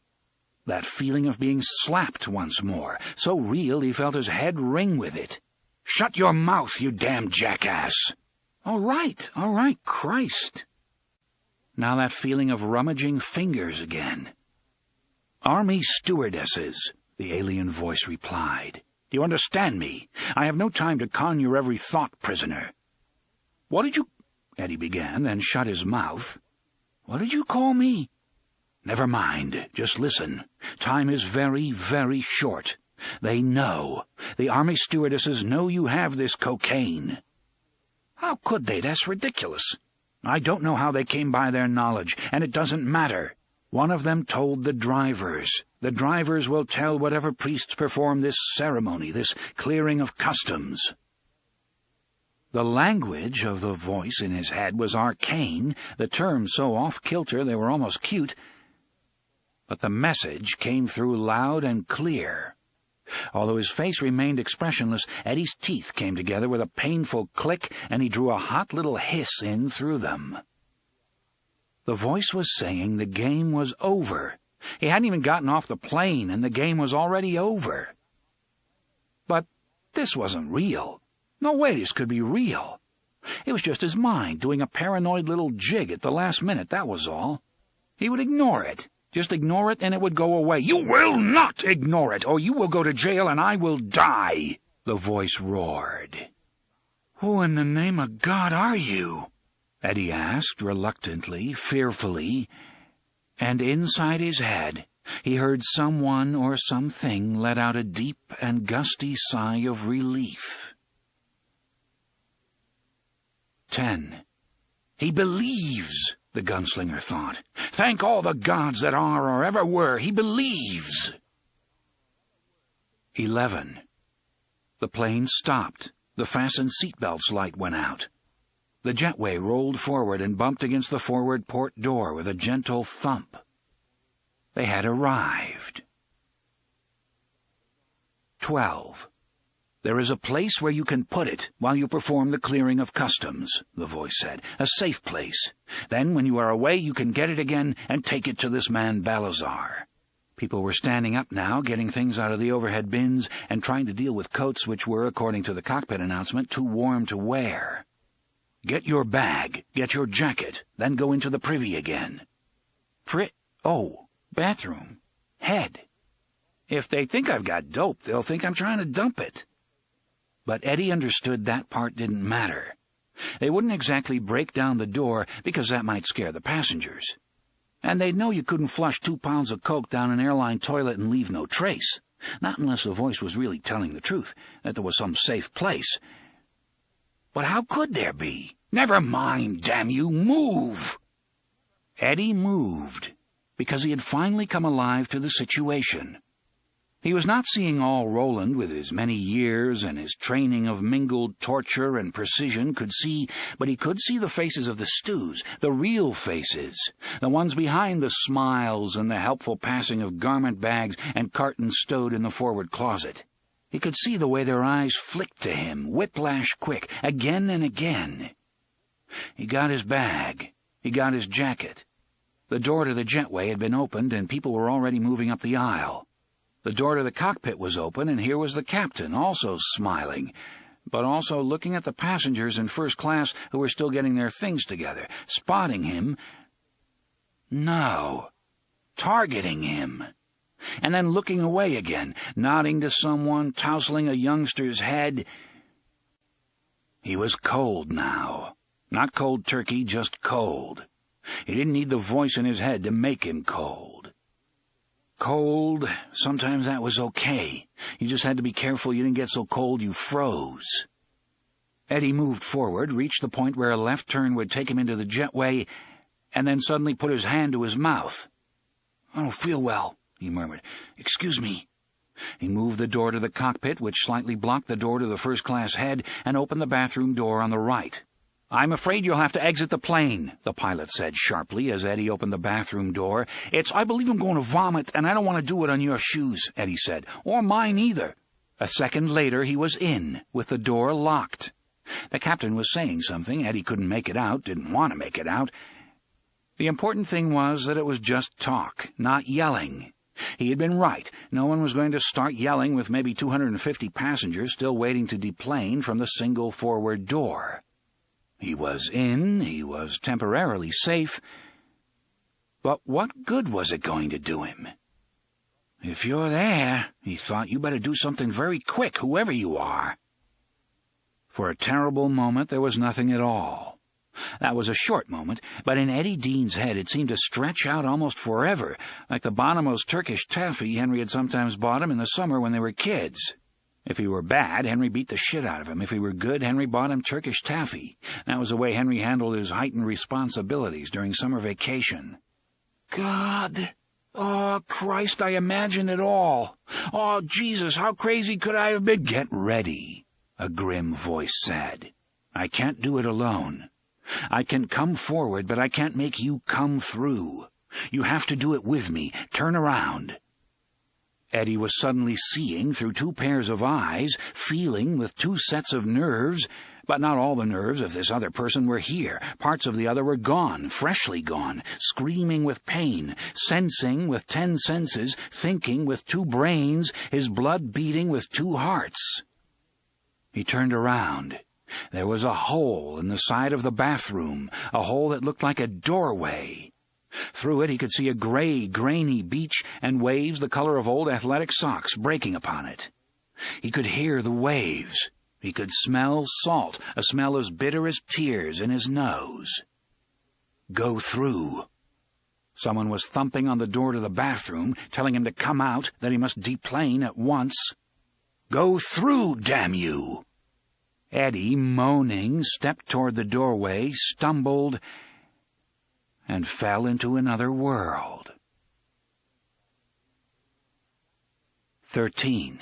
That feeling of being slapped once more, so real he felt his head ring with it. Shut your mouth, you damn jackass! All right, Christ. Now that feeling of rummaging fingers again. Army stewardesses, the alien voice replied. Do you understand me? I have no time to con your every thought, prisoner." "What did you—" Eddie began, then shut his mouth. "What did you call me?" "Never mind. Just listen. Time is very, very short. They know. The Army stewardesses know you have this cocaine." "How could they? That's ridiculous." "I don't know how they came by their knowledge, and it doesn't matter. One of them told the drivers. The drivers will tell whatever priests perform this ceremony, this clearing of customs." The language of the voice in his head was arcane, the terms so off-kilter they were almost cute, but the message came through loud and clear. Although his face remained expressionless, Eddie's teeth came together with a painful click, and he drew a hot little hiss in through them. The voice was saying the game was over. He hadn't even gotten off the plane, and the game was already over. But this wasn't real. No way this could be real. It was just his mind doing a paranoid little jig at the last minute, that was all. He would ignore it. Just ignore it and it would go away. "You will not ignore it, or you will go to jail and I will die," the voice roared. "Who in the name of God are you?" Eddie asked reluctantly, fearfully, and inside his head he heard someone or something let out a deep and gusty sigh of relief. 10. He believes, the gunslinger thought. Thank all the gods that are or ever were, he believes. 11. The plane stopped. The fastened seatbelts light went out. The jetway rolled forward and bumped against the forward port door with a gentle thump. They had arrived. 12. There is a place where you can put it while you perform the clearing of customs, the voice said. A safe place. Then, when you are away, you can get it again and take it to this man Balazar. People were standing up now, getting things out of the overhead bins and trying to deal with coats which were, according to the cockpit announcement, too warm to wear. Get your bag, get your jacket, then go into the privy again. Bathroom. Head. If they think I've got dope, they'll think I'm trying to dump it. But Eddie understood that part didn't matter. They wouldn't exactly break down the door because that might scare the passengers. And they'd know you couldn't flush 2 pounds of coke down an airline toilet and leave no trace. Not unless the voice was really telling the truth, that there was some safe place. But how could there be? Never mind, damn you, move! Eddie moved, because he had finally come alive to the situation. He was not seeing all Roland, with his many years and his training of mingled torture and precision, could see, but he could see the faces of the stews, the real faces, the ones behind the smiles and the helpful passing of garment bags and cartons stowed in the forward closet. He could see the way their eyes flicked to him, whiplash quick, again and again. He got his bag. He got his jacket. The door to the jetway had been opened, and people were already moving up the aisle. The door to the cockpit was open, and here was the captain, also smiling, but also looking at the passengers in first class who were still getting their things together, spotting him. No, targeting him. And then looking away again, nodding to someone, tousling a youngster's head. He was cold now. Not cold turkey, just cold. He didn't need the voice in his head to make him cold. Cold, sometimes that was okay. You just had to be careful you didn't get so cold you froze. Eddie moved forward, reached the point where a left turn would take him into the jetway, and then suddenly put his hand to his mouth. "I don't feel well," he murmured. "Excuse me." He moved the door to the cockpit, which slightly blocked the door to the first-class head, and opened the bathroom door on the right. "I'm afraid you'll have to exit the plane," the pilot said sharply as Eddie opened the bathroom door. I believe I'm going to vomit, and I don't want to do it on your shoes," Eddie said. "Or mine either." A second later he was in, with the door locked. The captain was saying something. Eddie couldn't make it out, didn't want to make it out. The important thing was that it was just talk, not yelling. He had been right. No one was going to start yelling with maybe 250 passengers still waiting to deplane from the single forward door. He was in, he was temporarily safe, but what good was it going to do him? "If you're there," he thought, "you better do something very quick, whoever you are." For a terrible moment there was nothing at all. That was a short moment, but in Eddie Dean's head it seemed to stretch out almost forever, like the bottomless Turkish taffy Henry had sometimes bought him in the summer when they were kids. If he were bad, Henry beat the shit out of him. If he were good, Henry bought him Turkish taffy. That was the way Henry handled his heightened responsibilities during summer vacation. God! Oh, Christ, I imagined it all. Oh, Jesus, how crazy could I have been? Get ready, a grim voice said. I can't do it alone. I can come forward, but I can't make you come through. You have to do it with me. Turn around. Eddie was suddenly seeing through two pairs of eyes, feeling with two sets of nerves, but not all the nerves of this other person were here. Parts of the other were gone, freshly gone, screaming with pain, sensing with 10 senses, thinking with 2 brains, his blood beating with 2 hearts. He turned around. There was a hole in the side of the bathroom, a hole that looked like a doorway. Through it he could see a gray, grainy beach and waves the color of old athletic socks breaking upon it. He could hear the waves. He could smell salt, a smell as bitter as tears in his nose. Go through. Someone was thumping on the door to the bathroom, telling him to come out, that he must deplane at once. Go through, damn you! Eddie, moaning, stepped toward the doorway, stumbled, and fell into another world. 13.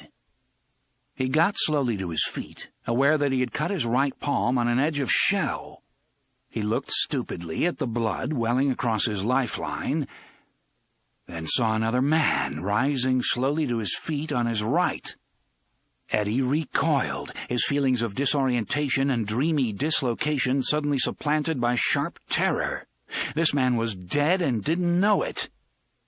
He got slowly to his feet, aware that he had cut his right palm on an edge of shell. He looked stupidly at the blood welling across his lifeline, then saw another man rising slowly to his feet on his right. Eddie recoiled, his feelings of disorientation and dreamy dislocation suddenly supplanted by sharp terror. This man was dead and didn't know it.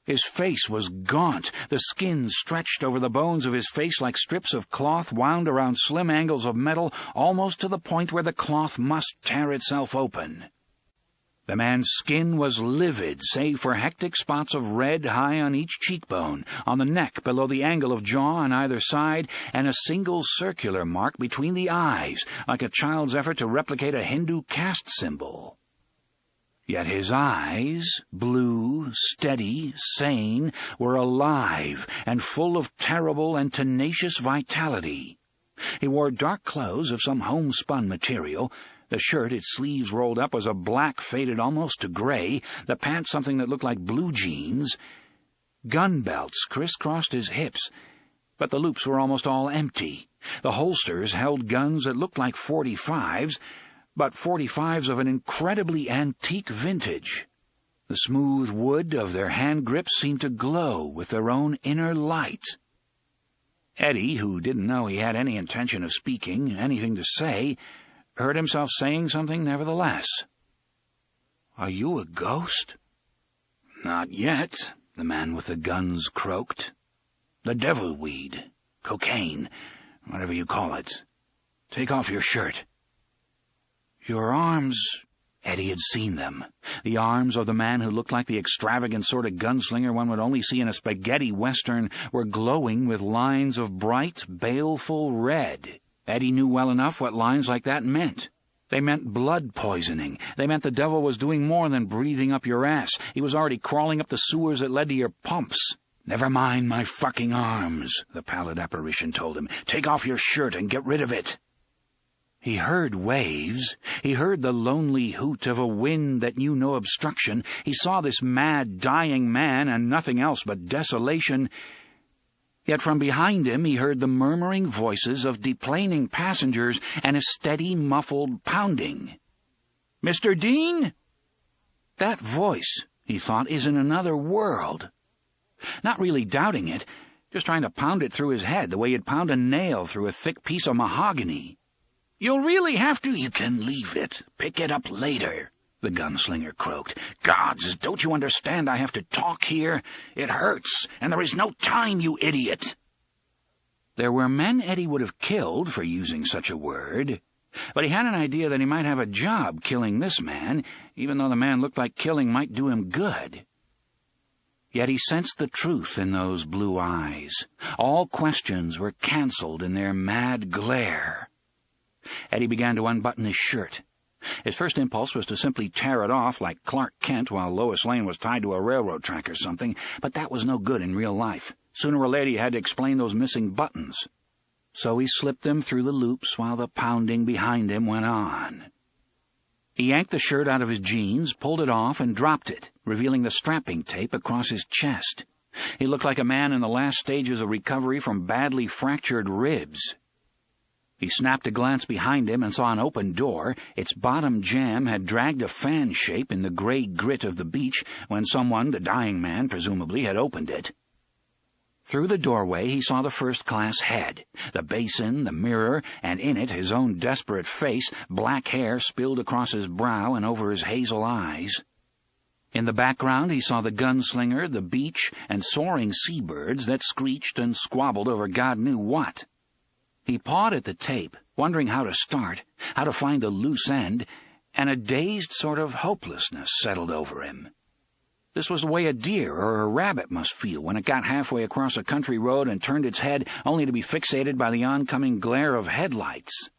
His face was gaunt, the skin stretched over the bones of his face like strips of cloth wound around slim angles of metal, almost to the point where the cloth must tear itself open. The man's skin was livid, save for hectic spots of red high on each cheekbone, on the neck below the angle of jaw on either side, and a single circular mark between the eyes, like a child's effort to replicate a Hindu caste symbol. Yet his eyes, blue, steady, sane, were alive and full of terrible and tenacious vitality. He wore dark clothes of some homespun material. The shirt, its sleeves rolled up, was a black faded almost to gray, the pants something that looked like blue jeans. Gun belts crisscrossed his hips, but the loops were almost all empty. The holsters held guns that looked like .45s, but .45s of an incredibly antique vintage. The smooth wood of their hand grips seemed to glow with their own inner light. Eddie, who didn't know he had any intention of speaking, anything to say, heard himself saying something nevertheless. "Are you a ghost?" "Not yet," the man with the guns croaked. "The devil weed, cocaine, whatever you call it. Take off your shirt." "Your arms—" Eddie had seen them. The arms of the man who looked like the extravagant sort of gunslinger one would only see in a spaghetti western were glowing with lines of bright, baleful red. Eddie knew well enough what lines like that meant. They meant blood poisoning. They meant the devil was doing more than breathing up your ass. He was already crawling up the sewers that led to your pumps. "Never mind my fucking arms," the pallid apparition told him. "Take off your shirt and get rid of it." He heard waves. He heard the lonely hoot of a wind that knew no obstruction. He saw this mad, dying man and nothing else but desolation. Yet from behind him he heard the murmuring voices of deplaning passengers and a steady, muffled pounding. "Mr. Dean?" That voice, he thought, is in another world. Not really doubting it, just trying to pound it through his head the way you'd pound a nail through a thick piece of mahogany. "You'll really have to—" "You can leave it. Pick it up later," the gunslinger croaked. "Gods, don't you understand I have to talk here? It hurts, and there is no time, you idiot." There were men Eddie would have killed for using such a word, but he had an idea that he might have a job killing this man, even though the man looked like killing might do him good. Yet he sensed the truth in those blue eyes. All questions were cancelled in their mad glare. Eddie began to unbutton his shirt. His first impulse was to simply tear it off like Clark Kent while Lois Lane was tied to a railroad track or something, but that was no good in real life. Sooner or later you had to explain those missing buttons. So he slipped them through the loops while the pounding behind him went on. He yanked the shirt out of his jeans, pulled it off, and dropped it, revealing the strapping tape across his chest. He looked like a man in the last stages of recovery from badly fractured ribs. He snapped a glance behind him and saw an open door. Its bottom jamb had dragged a fan shape in the gray grit of the beach when someone, the dying man presumably, had opened it. Through the doorway he saw the first-class head, the basin, the mirror, and in it his own desperate face, black hair spilled across his brow and over his hazel eyes. In the background he saw the Gunslinger, the beach, and soaring seabirds that screeched and squabbled over God knew what. He pawed at the tape, wondering how to start, how to find a loose end, and a dazed sort of hopelessness settled over him. This was the way a deer or a rabbit must feel when it got halfway across a country road and turned its head only to be fixated by the oncoming glare of headlights.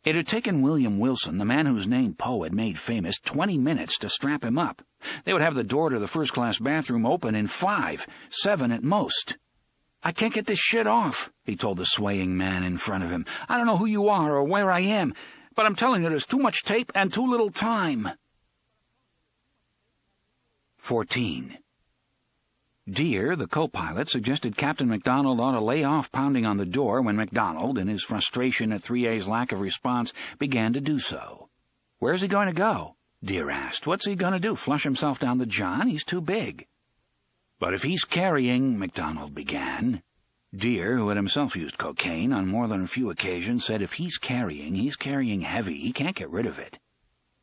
It had taken William Wilson, the man whose name Poe had made famous, 20 minutes to strap him up. They would have the door to the first-class bathroom open in 5, 7 at most. "I can't get this shit off," he told the swaying man in front of him. "I don't know who you are or where I am, but I'm telling you there's too much tape and too little time." 14. Deere, the co-pilot, suggested Captain MacDonald ought to lay off pounding on the door when MacDonald, in his frustration at 3A's lack of response, began to do so. "Where's he going to go?" Deere asked. "What's he going to do, flush himself down the John? He's too big." "But if he's carrying," MacDonald began. Deere, who had himself used cocaine on more than a few occasions, said if he's carrying heavy. He can't get rid of it.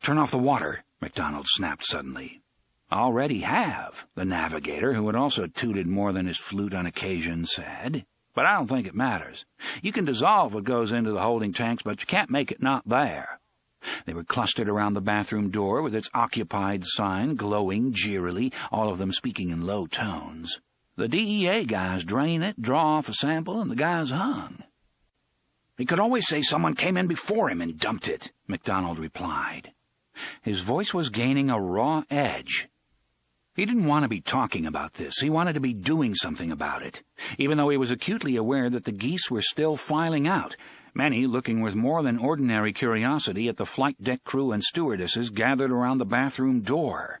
"Turn off the water," MacDonald snapped suddenly. "Already have," the navigator, who had also tooted more than his flute on occasion, said. "But I don't think it matters. You can dissolve what goes into the holding tanks, but you can't make it not there." They were clustered around the bathroom door with its occupied sign glowing jeerily, all of them speaking in low tones. "The DEA guys drain it, draw off a sample, and the guy's hung." "He could always say someone came in before him and dumped it," MacDonald replied. His voice was gaining a raw edge. He didn't want to be talking about this. He wanted to be doing something about it, even though he was acutely aware that the geese were still filing out, many looking with more than ordinary curiosity at the flight deck crew and stewardesses gathered around the bathroom door.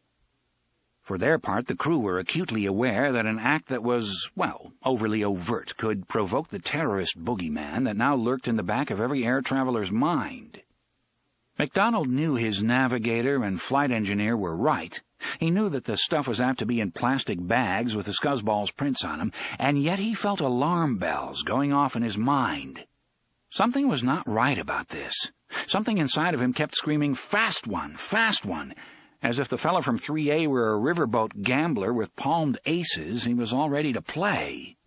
For their part, the crew were acutely aware that an act that was, well, overly overt could provoke the terrorist boogeyman that now lurked in the back of every air traveler's mind. MacDonald knew his navigator and flight engineer were right. He knew that the stuff was apt to be in plastic bags with the scuzzball's prints on them, and yet he felt alarm bells going off in his mind. Something was not right about this. Something inside of him kept screaming, "Fast one, fast one," as if the fellow from 3A were a riverboat gambler with palmed aces he was all ready to play.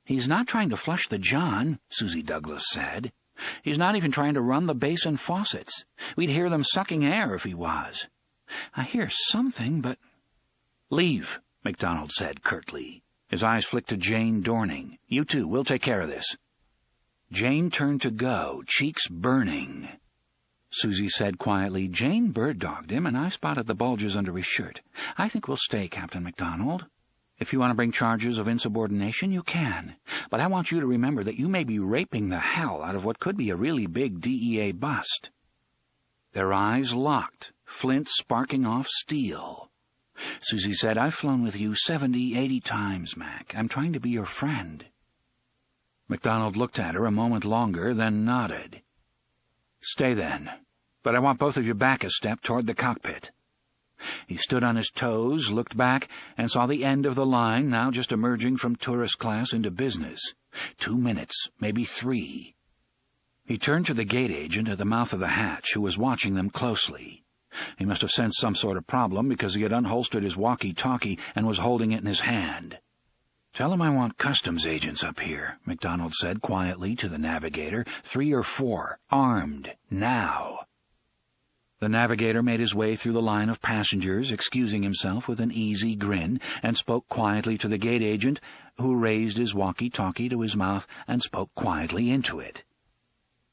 "He's not trying to flush the John," Susie Douglas said. "He's not even trying to run the basin faucets. We'd hear them sucking air if he was. I hear something, but—" "Leave," MacDonald said curtly. His eyes flicked to Jane Dorning. "You two, we'll take care of this." Jane turned to go, cheeks burning. Susie said quietly, "Jane bird-dogged him, and I spotted the bulges under his shirt. I think we'll stay, Captain MacDonald. If you want to bring charges of insubordination, you can. But I want you to remember that you may be raping the hell out of what could be a really big DEA bust." Their eyes locked, flint sparking off steel. Susie said, "I've flown with you 70, 80 times, Mac. I'm trying to be your friend." MacDonald looked at her a moment longer, then nodded. "Stay then, but I want both of you back a step toward the cockpit." He stood on his toes, looked back, and saw the end of the line now just emerging from tourist class into business. 2 minutes, maybe 3. He turned to the gate agent at the mouth of the hatch, who was watching them closely. He must have sensed some sort of problem because he had unholstered his walkie-talkie and was holding it in his hand. "Tell him I want customs agents up here," MacDonald said quietly to the navigator. 3 or 4, armed, now." The navigator made his way through the line of passengers, excusing himself with an easy grin, and spoke quietly to the gate agent, who raised his walkie-talkie to his mouth and spoke quietly into it.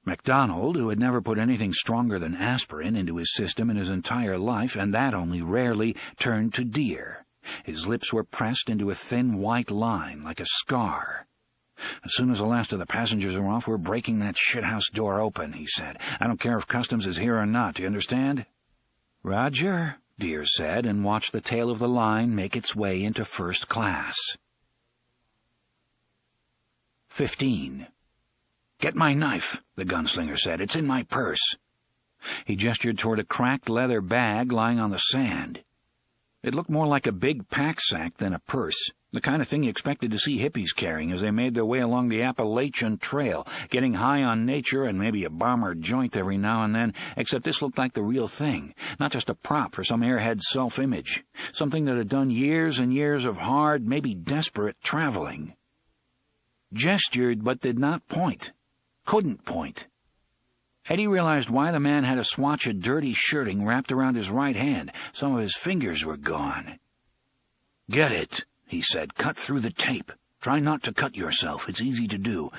MacDonald, who had never put anything stronger than aspirin into his system in his entire life, and that only rarely, turned to Deer. His lips were pressed into a thin white line, like a scar. "As soon as the last of the passengers are off, we're breaking that shithouse door open," he said. "I don't care if customs is here or not, do you understand?" "Roger," Deer said, and watched the tail of the line make its way into first class. 15. "Get my knife," the gunslinger said. "It's in my purse." He gestured toward a cracked leather bag lying on the sand. It looked more like a big pack-sack than a purse, the kind of thing you expected to see hippies carrying as they made their way along the Appalachian Trail, getting high on nature and maybe a bomber joint every now and then, except this looked like the real thing, not just a prop for some airhead's self-image, something that had done years and years of hard, maybe desperate traveling. Gestured but did not point. Couldn't point. Eddie realized why the man had a swatch of dirty shirting wrapped around his right hand. Some of his fingers were gone. "Get it," he said. "Cut through the tape. Try not to cut yourself. It's easy to do.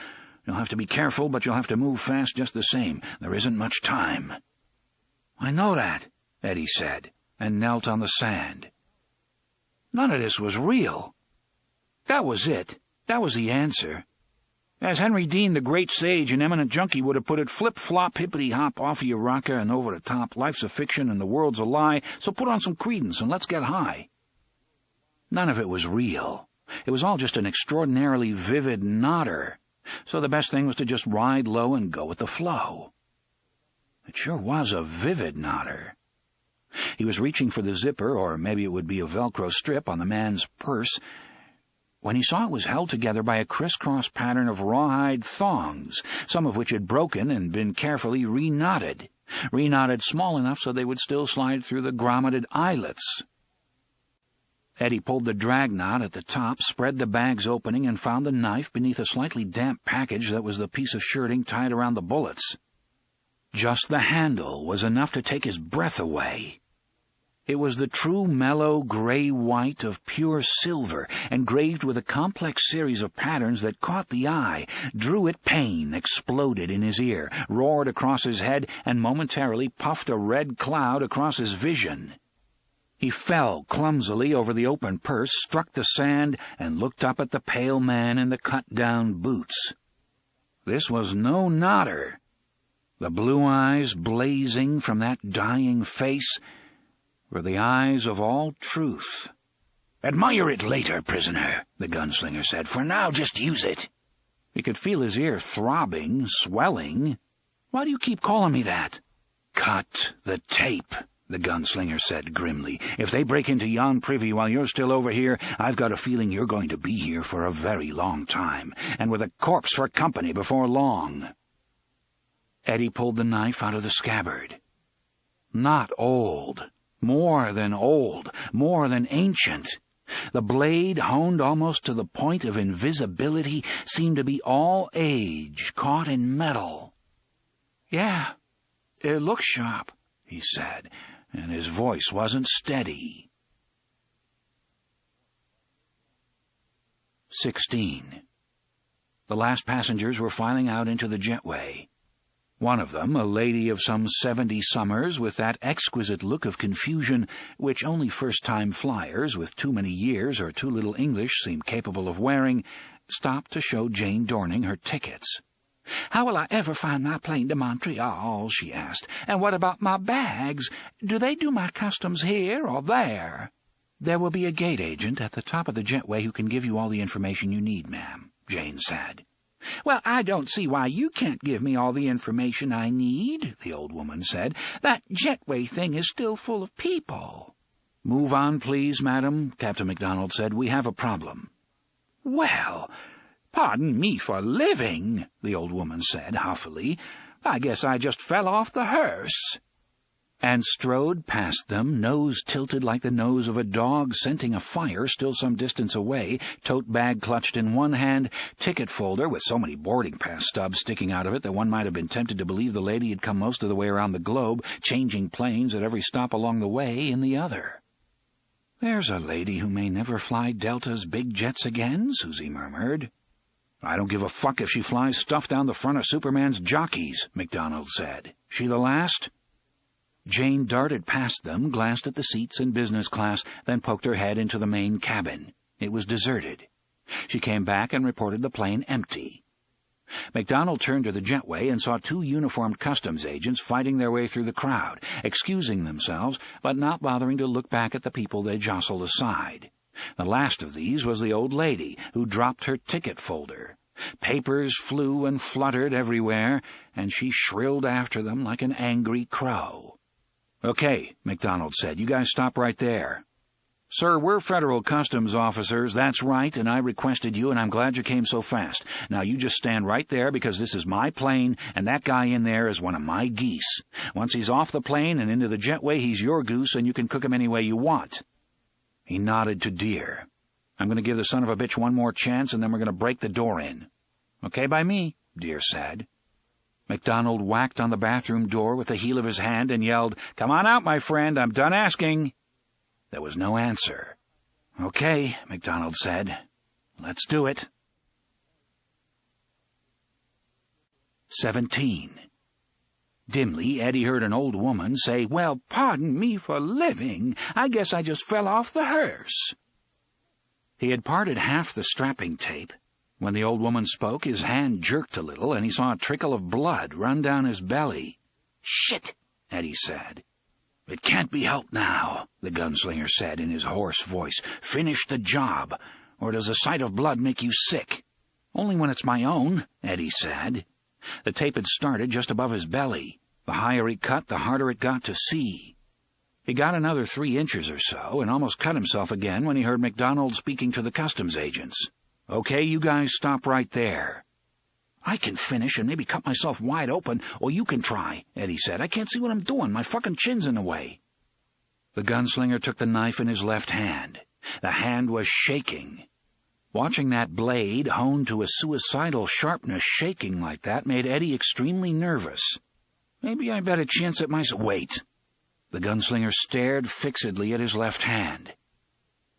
You'll have to be careful, but you'll have to move fast just the same. There isn't much time." "I know that," Eddie said, and knelt on the sand. None of this was real. That was it. That was the answer. As Henry Dean, the great sage and eminent junkie, would have put it, flip-flop, hippity-hop off of your rocker and over the top. Life's a fiction and the world's a lie, so put on some credence and let's get high. None of it was real. It was all just an extraordinarily vivid nodder, so the best thing was to just ride low and go with the flow. It sure was a vivid nodder. He was reaching for the zipper, or maybe it would be a Velcro strip, on the man's purse, when he saw it was held together by a crisscross pattern of rawhide thongs, some of which had broken and been carefully reknotted small enough so they would still slide through the grommeted eyelets. Eddie pulled the drag knot at the top, spread the bag's opening, and found the knife beneath a slightly damp package that was the piece of shirting tied around the bullets. Just the handle was enough to take his breath away. It was the true mellow gray-white of pure silver, engraved with a complex series of patterns that caught the eye, drew it pain, exploded in his ear, roared across his head, and momentarily puffed a red cloud across his vision. He fell clumsily over the open purse, struck the sand, and looked up at the pale man in the cut-down boots. This was no nodder. The blue eyes blazing from that dying face were the eyes of all truth. "Admire it later, prisoner," the gunslinger said. "For now, just use it." He could feel his ear throbbing, swelling. "Why do you keep calling me that?" "Cut the tape," the gunslinger said grimly. "If they break into yon privy while you're still over here, I've got a feeling you're going to be here for a very long time, and with a corpse for company before long." Eddie pulled the knife out of the scabbard. Not old. More than old, more than ancient. The blade, honed almost to the point of invisibility, seemed to be all age, caught in metal. "Yeah, it looks sharp," he said, and his voice wasn't steady. 16. The last passengers were filing out into the jetway. One of them, a lady of some 70 summers, with that exquisite look of confusion which only first-time flyers with too many years or too little English seem capable of wearing, stopped to show Jane Dorning her tickets. "How will I ever find my plane to Montreal?" she asked. "And what about my bags? Do they do my customs here or there?" "There will be a gate agent at the top of the jetway who can give you all the information you need, ma'am," Jane said. "Well, I don't see why you can't give me all the information I need," the old woman said. "That jetway thing is still full of people." "Move on, please, madam," Captain MacDonald said. "We have a problem." "Well, pardon me for living," the old woman said huffily. "I guess I just fell off the hearse." and strode past them, nose tilted like the nose of a dog scenting a fire still some distance away, tote bag clutched in one hand, ticket folder with so many boarding pass stubs sticking out of it that one might have been tempted to believe the lady had come most of the way around the globe, changing planes at every stop along the way, in the other. "There's a lady who may never fly Delta's big jets again," Susie murmured. "I don't give a fuck if she flies stuff down the front of Superman's jockeys," MacDonald said. "She the last?" Jane darted past them, glanced at the seats in business class, then poked her head into the main cabin. It was deserted. She came back and reported the plane empty. MacDonald turned to the jetway and saw two uniformed customs agents fighting their way through the crowd, excusing themselves, but not bothering to look back at the people they jostled aside. The last of these was the old lady, who dropped her ticket folder. Papers flew and fluttered everywhere, and she shrilled after them like an angry crow. "Okay," MacDonald said, "you guys stop right there." "Sir, we're federal customs officers, that's right, and I requested you, and I'm glad you came so fast. Now you just stand right there because this is my plane, and that guy in there is one of my geese. Once he's off the plane and into the jetway, he's your goose, and you can cook him any way you want." He nodded to Deer. "I'm going to give the son of a bitch one more chance, and then we're going to break the door in." "Okay by me," Deer said. MacDonald whacked on the bathroom door with the heel of his hand and yelled, "Come on out, my friend, I'm done asking." There was no answer. "Okay," MacDonald said. "Let's do it." 17. Dimly, Eddie heard an old woman say, "Well, pardon me for living. I guess I just fell off the hearse." He had parted half the strapping tape. When the old woman spoke, his hand jerked a little, and he saw a trickle of blood run down his belly. "Shit," Eddie said. "It can't be helped now," the gunslinger said in his hoarse voice. "Finish the job, or does the sight of blood make you sick?" "Only when it's my own," Eddie said. The tape had started just above his belly. The higher he cut, the harder it got to see. He got another 3 inches or so, and almost cut himself again when he heard MacDonald speaking to the customs agents. "Okay, you guys stop right there." "I can finish and maybe cut myself wide open, or you can try," Eddie said. "I can't see what I'm doing. My fucking chin's in the way." The gunslinger took the knife in his left hand. The hand was shaking. Watching that blade, honed to a suicidal sharpness, shaking like that made Eddie extremely nervous. "Maybe I better chance at myself." "Wait." The gunslinger stared fixedly at his left hand.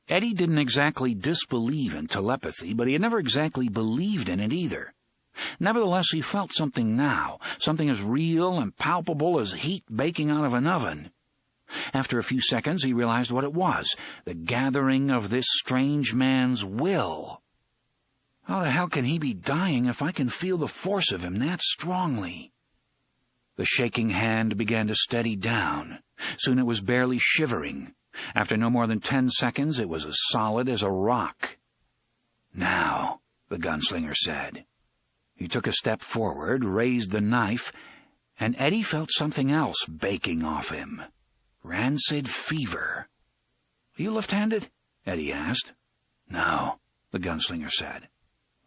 Eddie didn't exactly disbelieve in telepathy, but he had never exactly believed in it either. Nevertheless, he felt something now, something as real and palpable as heat baking out of an oven. After a few seconds, he realized what it was, the gathering of this strange man's will. How the hell can he be dying if I can feel the force of him that strongly? The shaking hand began to steady down. Soon it was barely shivering. After no more than 10 seconds, it was as solid as a rock. "Now," the gunslinger said. He took a step forward, raised the knife, and Eddie felt something else baking off him. Rancid fever. "Are you left-handed?" Eddie asked. "No," the gunslinger said.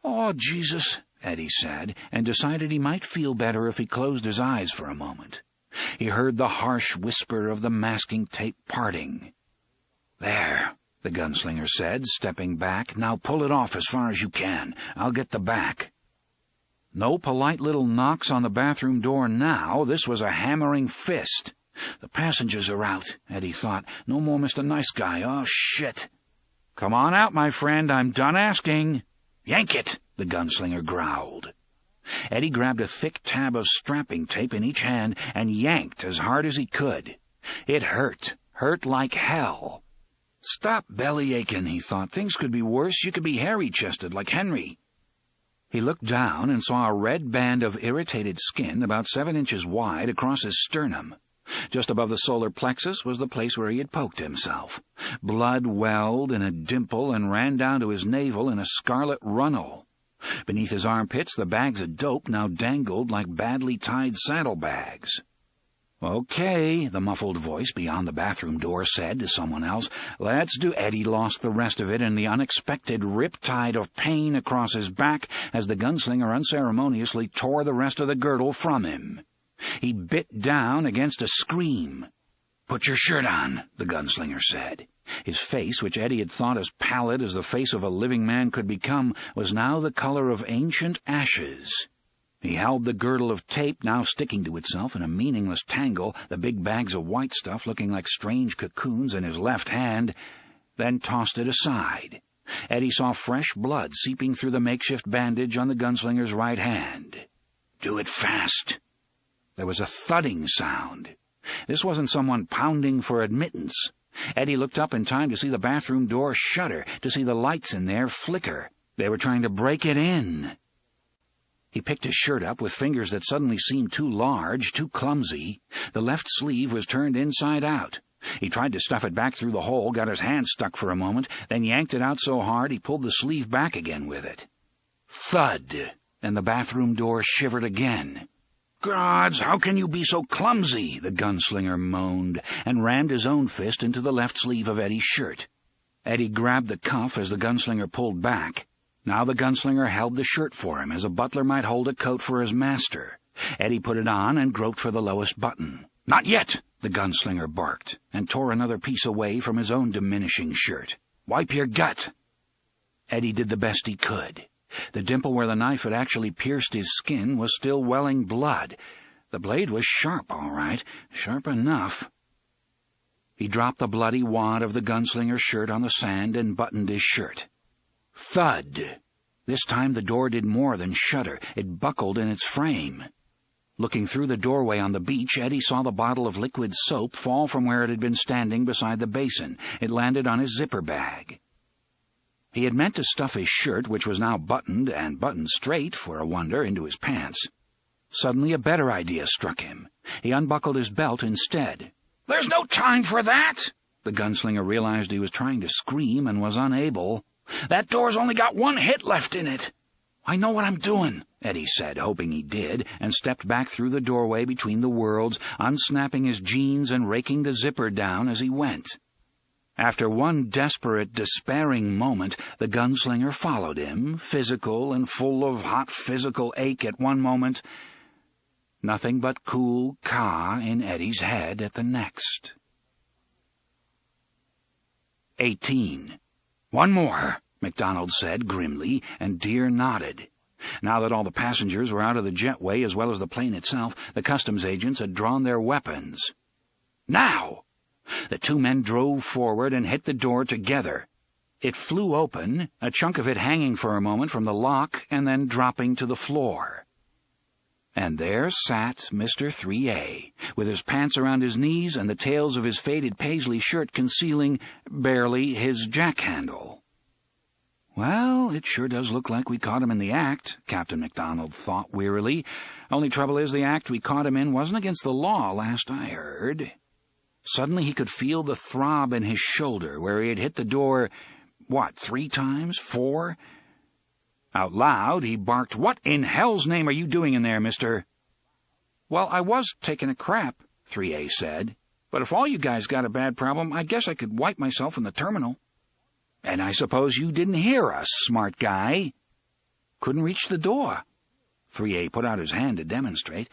"Oh, Jesus," Eddie said, and decided he might feel better if he closed his eyes for a moment. He heard the harsh whisper of the masking tape parting. "There," the gunslinger said, stepping back. "Now pull it off as far as you can. I'll get the back." No polite little knocks on the bathroom door now. This was a hammering fist. "The passengers are out," Eddie thought. "No more Mr. Nice Guy. Oh, shit." "Come on out, my friend. I'm done asking." "Yank it," the gunslinger growled. Eddie grabbed a thick tab of strapping tape in each hand and yanked as hard as he could. It hurt like hell. "Stop belly aching," he thought. "Things could be worse. You could be hairy-chested like Henry." He looked down and saw a red band of irritated skin about 7 inches wide across his sternum. Just above the solar plexus was the place where he had poked himself. Blood welled in a dimple and ran down to his navel in a scarlet runnel. Beneath his armpits, the bags of dope now dangled like badly tied saddlebags. "Okay," the muffled voice beyond the bathroom door said to someone else. "Let's do." Eddie lost the rest of it in the unexpected riptide of pain across his back as the gunslinger unceremoniously tore the rest of the girdle from him. He bit down against a scream. "Put your shirt on," the gunslinger said. His face, which Eddie had thought as pallid as the face of a living man could become, was now the color of ancient ashes. He held the girdle of tape, now sticking to itself in a meaningless tangle, the big bags of white stuff looking like strange cocoons, in his left hand, then tossed it aside. Eddie saw fresh blood seeping through the makeshift bandage on the gunslinger's right hand. "Do it fast." There was a thudding sound. This wasn't someone pounding for admittance. Eddie looked up in time to see the bathroom door shudder, to see the lights in there flicker. They were trying to break it in. He picked his shirt up with fingers that suddenly seemed too large, too clumsy. The left sleeve was turned inside out. He tried to stuff it back through the hole, got his hand stuck for a moment, then yanked it out so hard he pulled the sleeve back again with it. Thud, and the bathroom door shivered again. "Gods, how can you be so clumsy?" the gunslinger moaned, and rammed his own fist into the left sleeve of Eddie's shirt. Eddie grabbed the cuff as the gunslinger pulled back. Now the gunslinger held the shirt for him, as a butler might hold a coat for his master. Eddie put it on and groped for the lowest button. "Not yet!" the gunslinger barked, and tore another piece away from his own diminishing shirt. "Wipe your gut." Eddie did the best he could. The dimple where the knife had actually pierced his skin was still welling blood. The blade was sharp, all right, sharp enough. He dropped the bloody wad of the gunslinger's shirt on the sand and buttoned his shirt. Thud! This time the door did more than shudder. It buckled in its frame. Looking through the doorway on the beach, Eddie saw the bottle of liquid soap fall from where it had been standing beside the basin. It landed on his zipper bag. He had meant to stuff his shirt, which was now buttoned, and buttoned straight, for a wonder, into his pants. Suddenly a better idea struck him. He unbuckled his belt instead. "There's no time for that!" The gunslinger realized he was trying to scream and was unable. "That door's only got one hit left in it." "I know what I'm doing," Eddie said, hoping he did, and stepped back through the doorway between the worlds, unsnapping his jeans and raking the zipper down as he went. After one desperate, despairing moment, the gunslinger followed him, physical and full of hot physical ache at one moment, nothing but cool Ka in Eddie's head at the next. 18. "One more," MacDonald said grimly, and Deere nodded. Now that all the passengers were out of the jetway as well as the plane itself, the customs agents had drawn their weapons. "Now!" The two men drove forward and hit the door together. It flew open, a chunk of it hanging for a moment from the lock and then dropping to the floor. And there sat Mr. 3A, with his pants around his knees and the tails of his faded paisley shirt concealing, barely, his jack-handle. "Well, it sure does look like we caught him in the act," Captain MacDonald thought wearily. "Only trouble is the act we caught him in wasn't against the law, last I heard." Suddenly he could feel the throb in his shoulder where he had hit the door, 3 times? 4? Out loud he barked, "What in hell's name are you doing in there, mister?" "Well, I was taking a crap," 3A said. "But if all you guys got a bad problem, I guess I could wipe myself in the terminal." "And I suppose you didn't hear us, smart guy." "Couldn't reach the door." 3A put out his hand to demonstrate,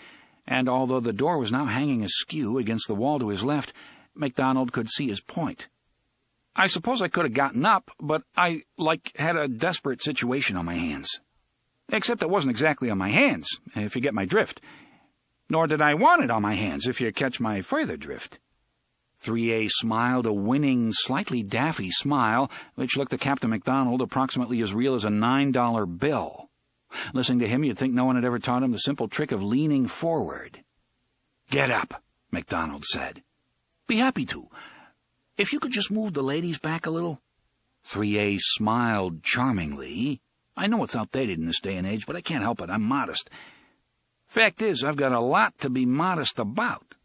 and although the door was now hanging askew against the wall to his left, MacDonald could see his point. "I suppose I could have gotten up, but I, had a desperate situation on my hands. Except it wasn't exactly on my hands, if you get my drift. Nor did I want it on my hands, if you catch my further drift." 3A smiled a winning, slightly daffy smile, which looked to Captain MacDonald approximately as real as a $9 bill. Listening to him, you'd think no one had ever taught him the simple trick of leaning forward. "Get up," MacDonald said. "Be happy to. If you could just move the ladies back a little." 3A smiled charmingly. "I know it's outdated in this day and age, but I can't help it. I'm modest. Fact is, I've got a lot to be modest about."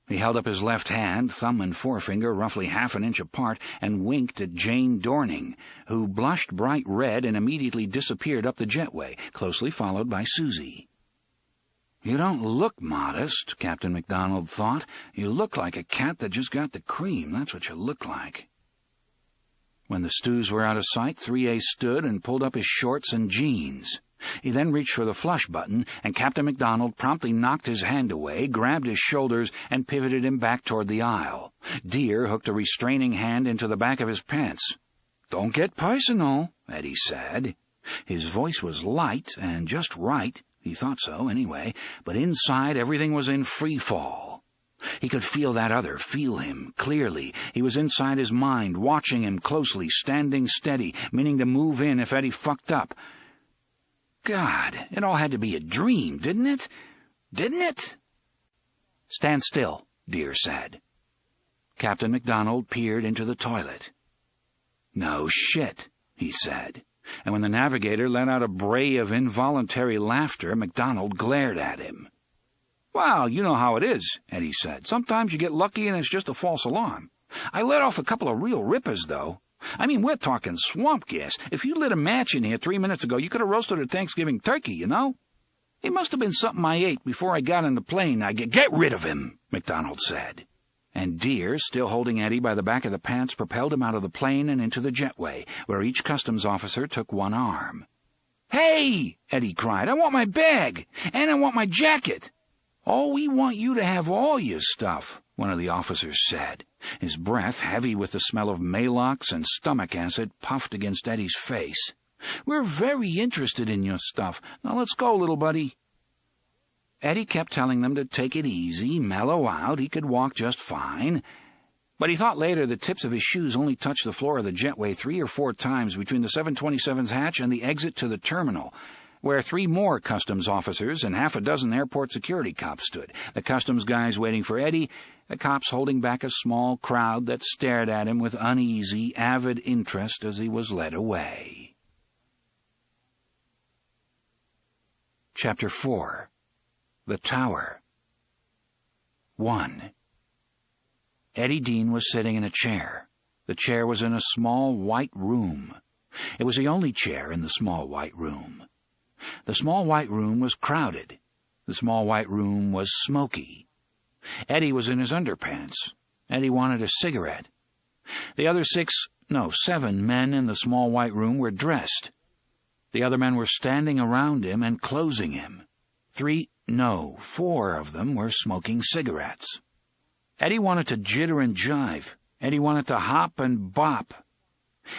He held up his left hand, thumb and forefinger roughly half an inch apart, and winked at Jane Dorning, who blushed bright red and immediately disappeared up the jetway, closely followed by Susie. "You don't look modest," Captain MacDonald thought. "You look like a cat that just got the cream. That's what you look like." When the stews were out of sight, 3A stood and pulled up his shorts and jeans. He then reached for the flush button, and Captain MacDonald promptly knocked his hand away, grabbed his shoulders, and pivoted him back toward the aisle. Deere hooked a restraining hand into the back of his pants. "Don't get personal," Eddie said. His voice was light and just right. He thought so, anyway, but inside everything was in free fall. He could feel that other, feel him, clearly. He was inside his mind, watching him closely, standing steady, meaning to move in if Eddie fucked up. God, it all had to be a dream, didn't it? Didn't it? "Stand still," Deere said. Captain MacDonald peered into the toilet. "No shit," he said, and when the navigator let out a bray of involuntary laughter, MacDonald glared at him. "Well, you know how it is," Eddie said. "Sometimes you get lucky and it's just a false alarm. I let off a couple of real rippers, though. I mean, we're talking swamp gas. If you lit a match in here 3 minutes ago, you could have roasted a Thanksgiving turkey, you know? It must have been something I ate before I got on the plane. Get rid of him," MacDonald said. And Deere, still holding Eddie by the back of the pants, propelled him out of the plane and into the jetway, where each customs officer took one arm. "Hey!" Eddie cried. "I want my bag! And I want my jacket!" "Oh, we want you to have all your stuff," one of the officers said. His breath, heavy with the smell of Maalox and stomach acid, puffed against Eddie's face. "We're very interested in your stuff. Now let's go, little buddy." Eddie kept telling them to take it easy, mellow out, he could walk just fine. But he thought later the tips of his shoes only touched the floor of the jetway 3 or 4 times between the 727's hatch and the exit to the terminal, where 3 more customs officers and half a dozen airport security cops stood, the customs guys waiting for Eddie, the cops holding back a small crowd that stared at him with uneasy, avid interest as he was led away. Chapter 4. The Tower. 1. Eddie Dean was sitting in a chair. The chair was in a small white room. It was the only chair in the small white room. The small white room was crowded. The small white room was smoky. Eddie was in his underpants. Eddie wanted a cigarette. The other 7 men in the small white room were dressed. The other men were standing around him and closing him. 4 of them were smoking cigarettes. Eddie wanted to jitter and jive. Eddie wanted to hop and bop.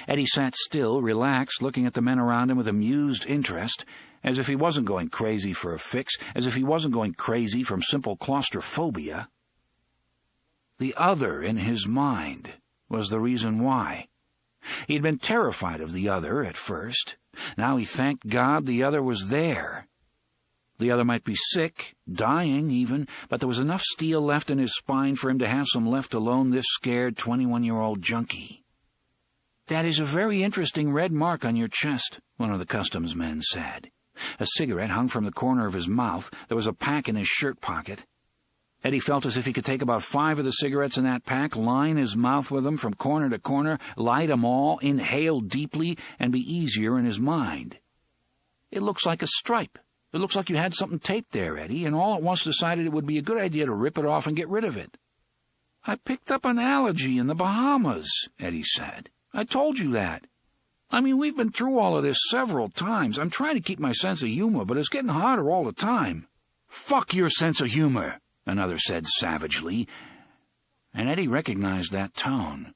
Eddie sat still, relaxed, looking at the men around him with amused interest, as if he wasn't going crazy for a fix, as if he wasn't going crazy from simple claustrophobia. The other in his mind was the reason why. He'd been terrified of the other at first. Now he thanked God the other was there. The other might be sick, dying even, but there was enough steel left in his spine for him to have some left alone, this scared 21-year-old junkie. "That is a very interesting red mark on your chest," one of the customs men said. A cigarette hung from the corner of his mouth. There was a pack in his shirt pocket. Eddie felt as if he could take about 5 of the cigarettes in that pack, line his mouth with them from corner to corner, light 'em all, inhale deeply, and be easier in his mind. "It looks like a stripe. It looks like you had something taped there, Eddie, and all at once decided it would be a good idea to rip it off and get rid of it." "I picked up an allergy in the Bahamas," Eddie said. "I told you that. I mean, we've been through all of this several times. I'm trying to keep my sense of humor, but it's getting harder all the time." "Fuck your sense of humor," another said savagely, and Eddie recognized that tone.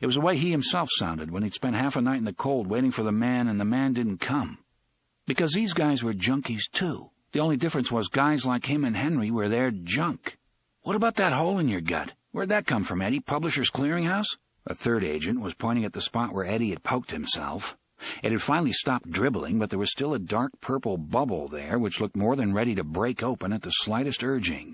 It was the way he himself sounded when he'd spent half a night in the cold waiting for the man and the man didn't come. Because these guys were junkies too. The only difference was guys like him and Henry were their junk. "What about that hole in your gut? Where'd that come from, Eddie? Publishers Clearinghouse?" A third agent was pointing at the spot where Eddie had poked himself. It had finally stopped dribbling, but there was still a dark purple bubble there which looked more than ready to break open at the slightest urging.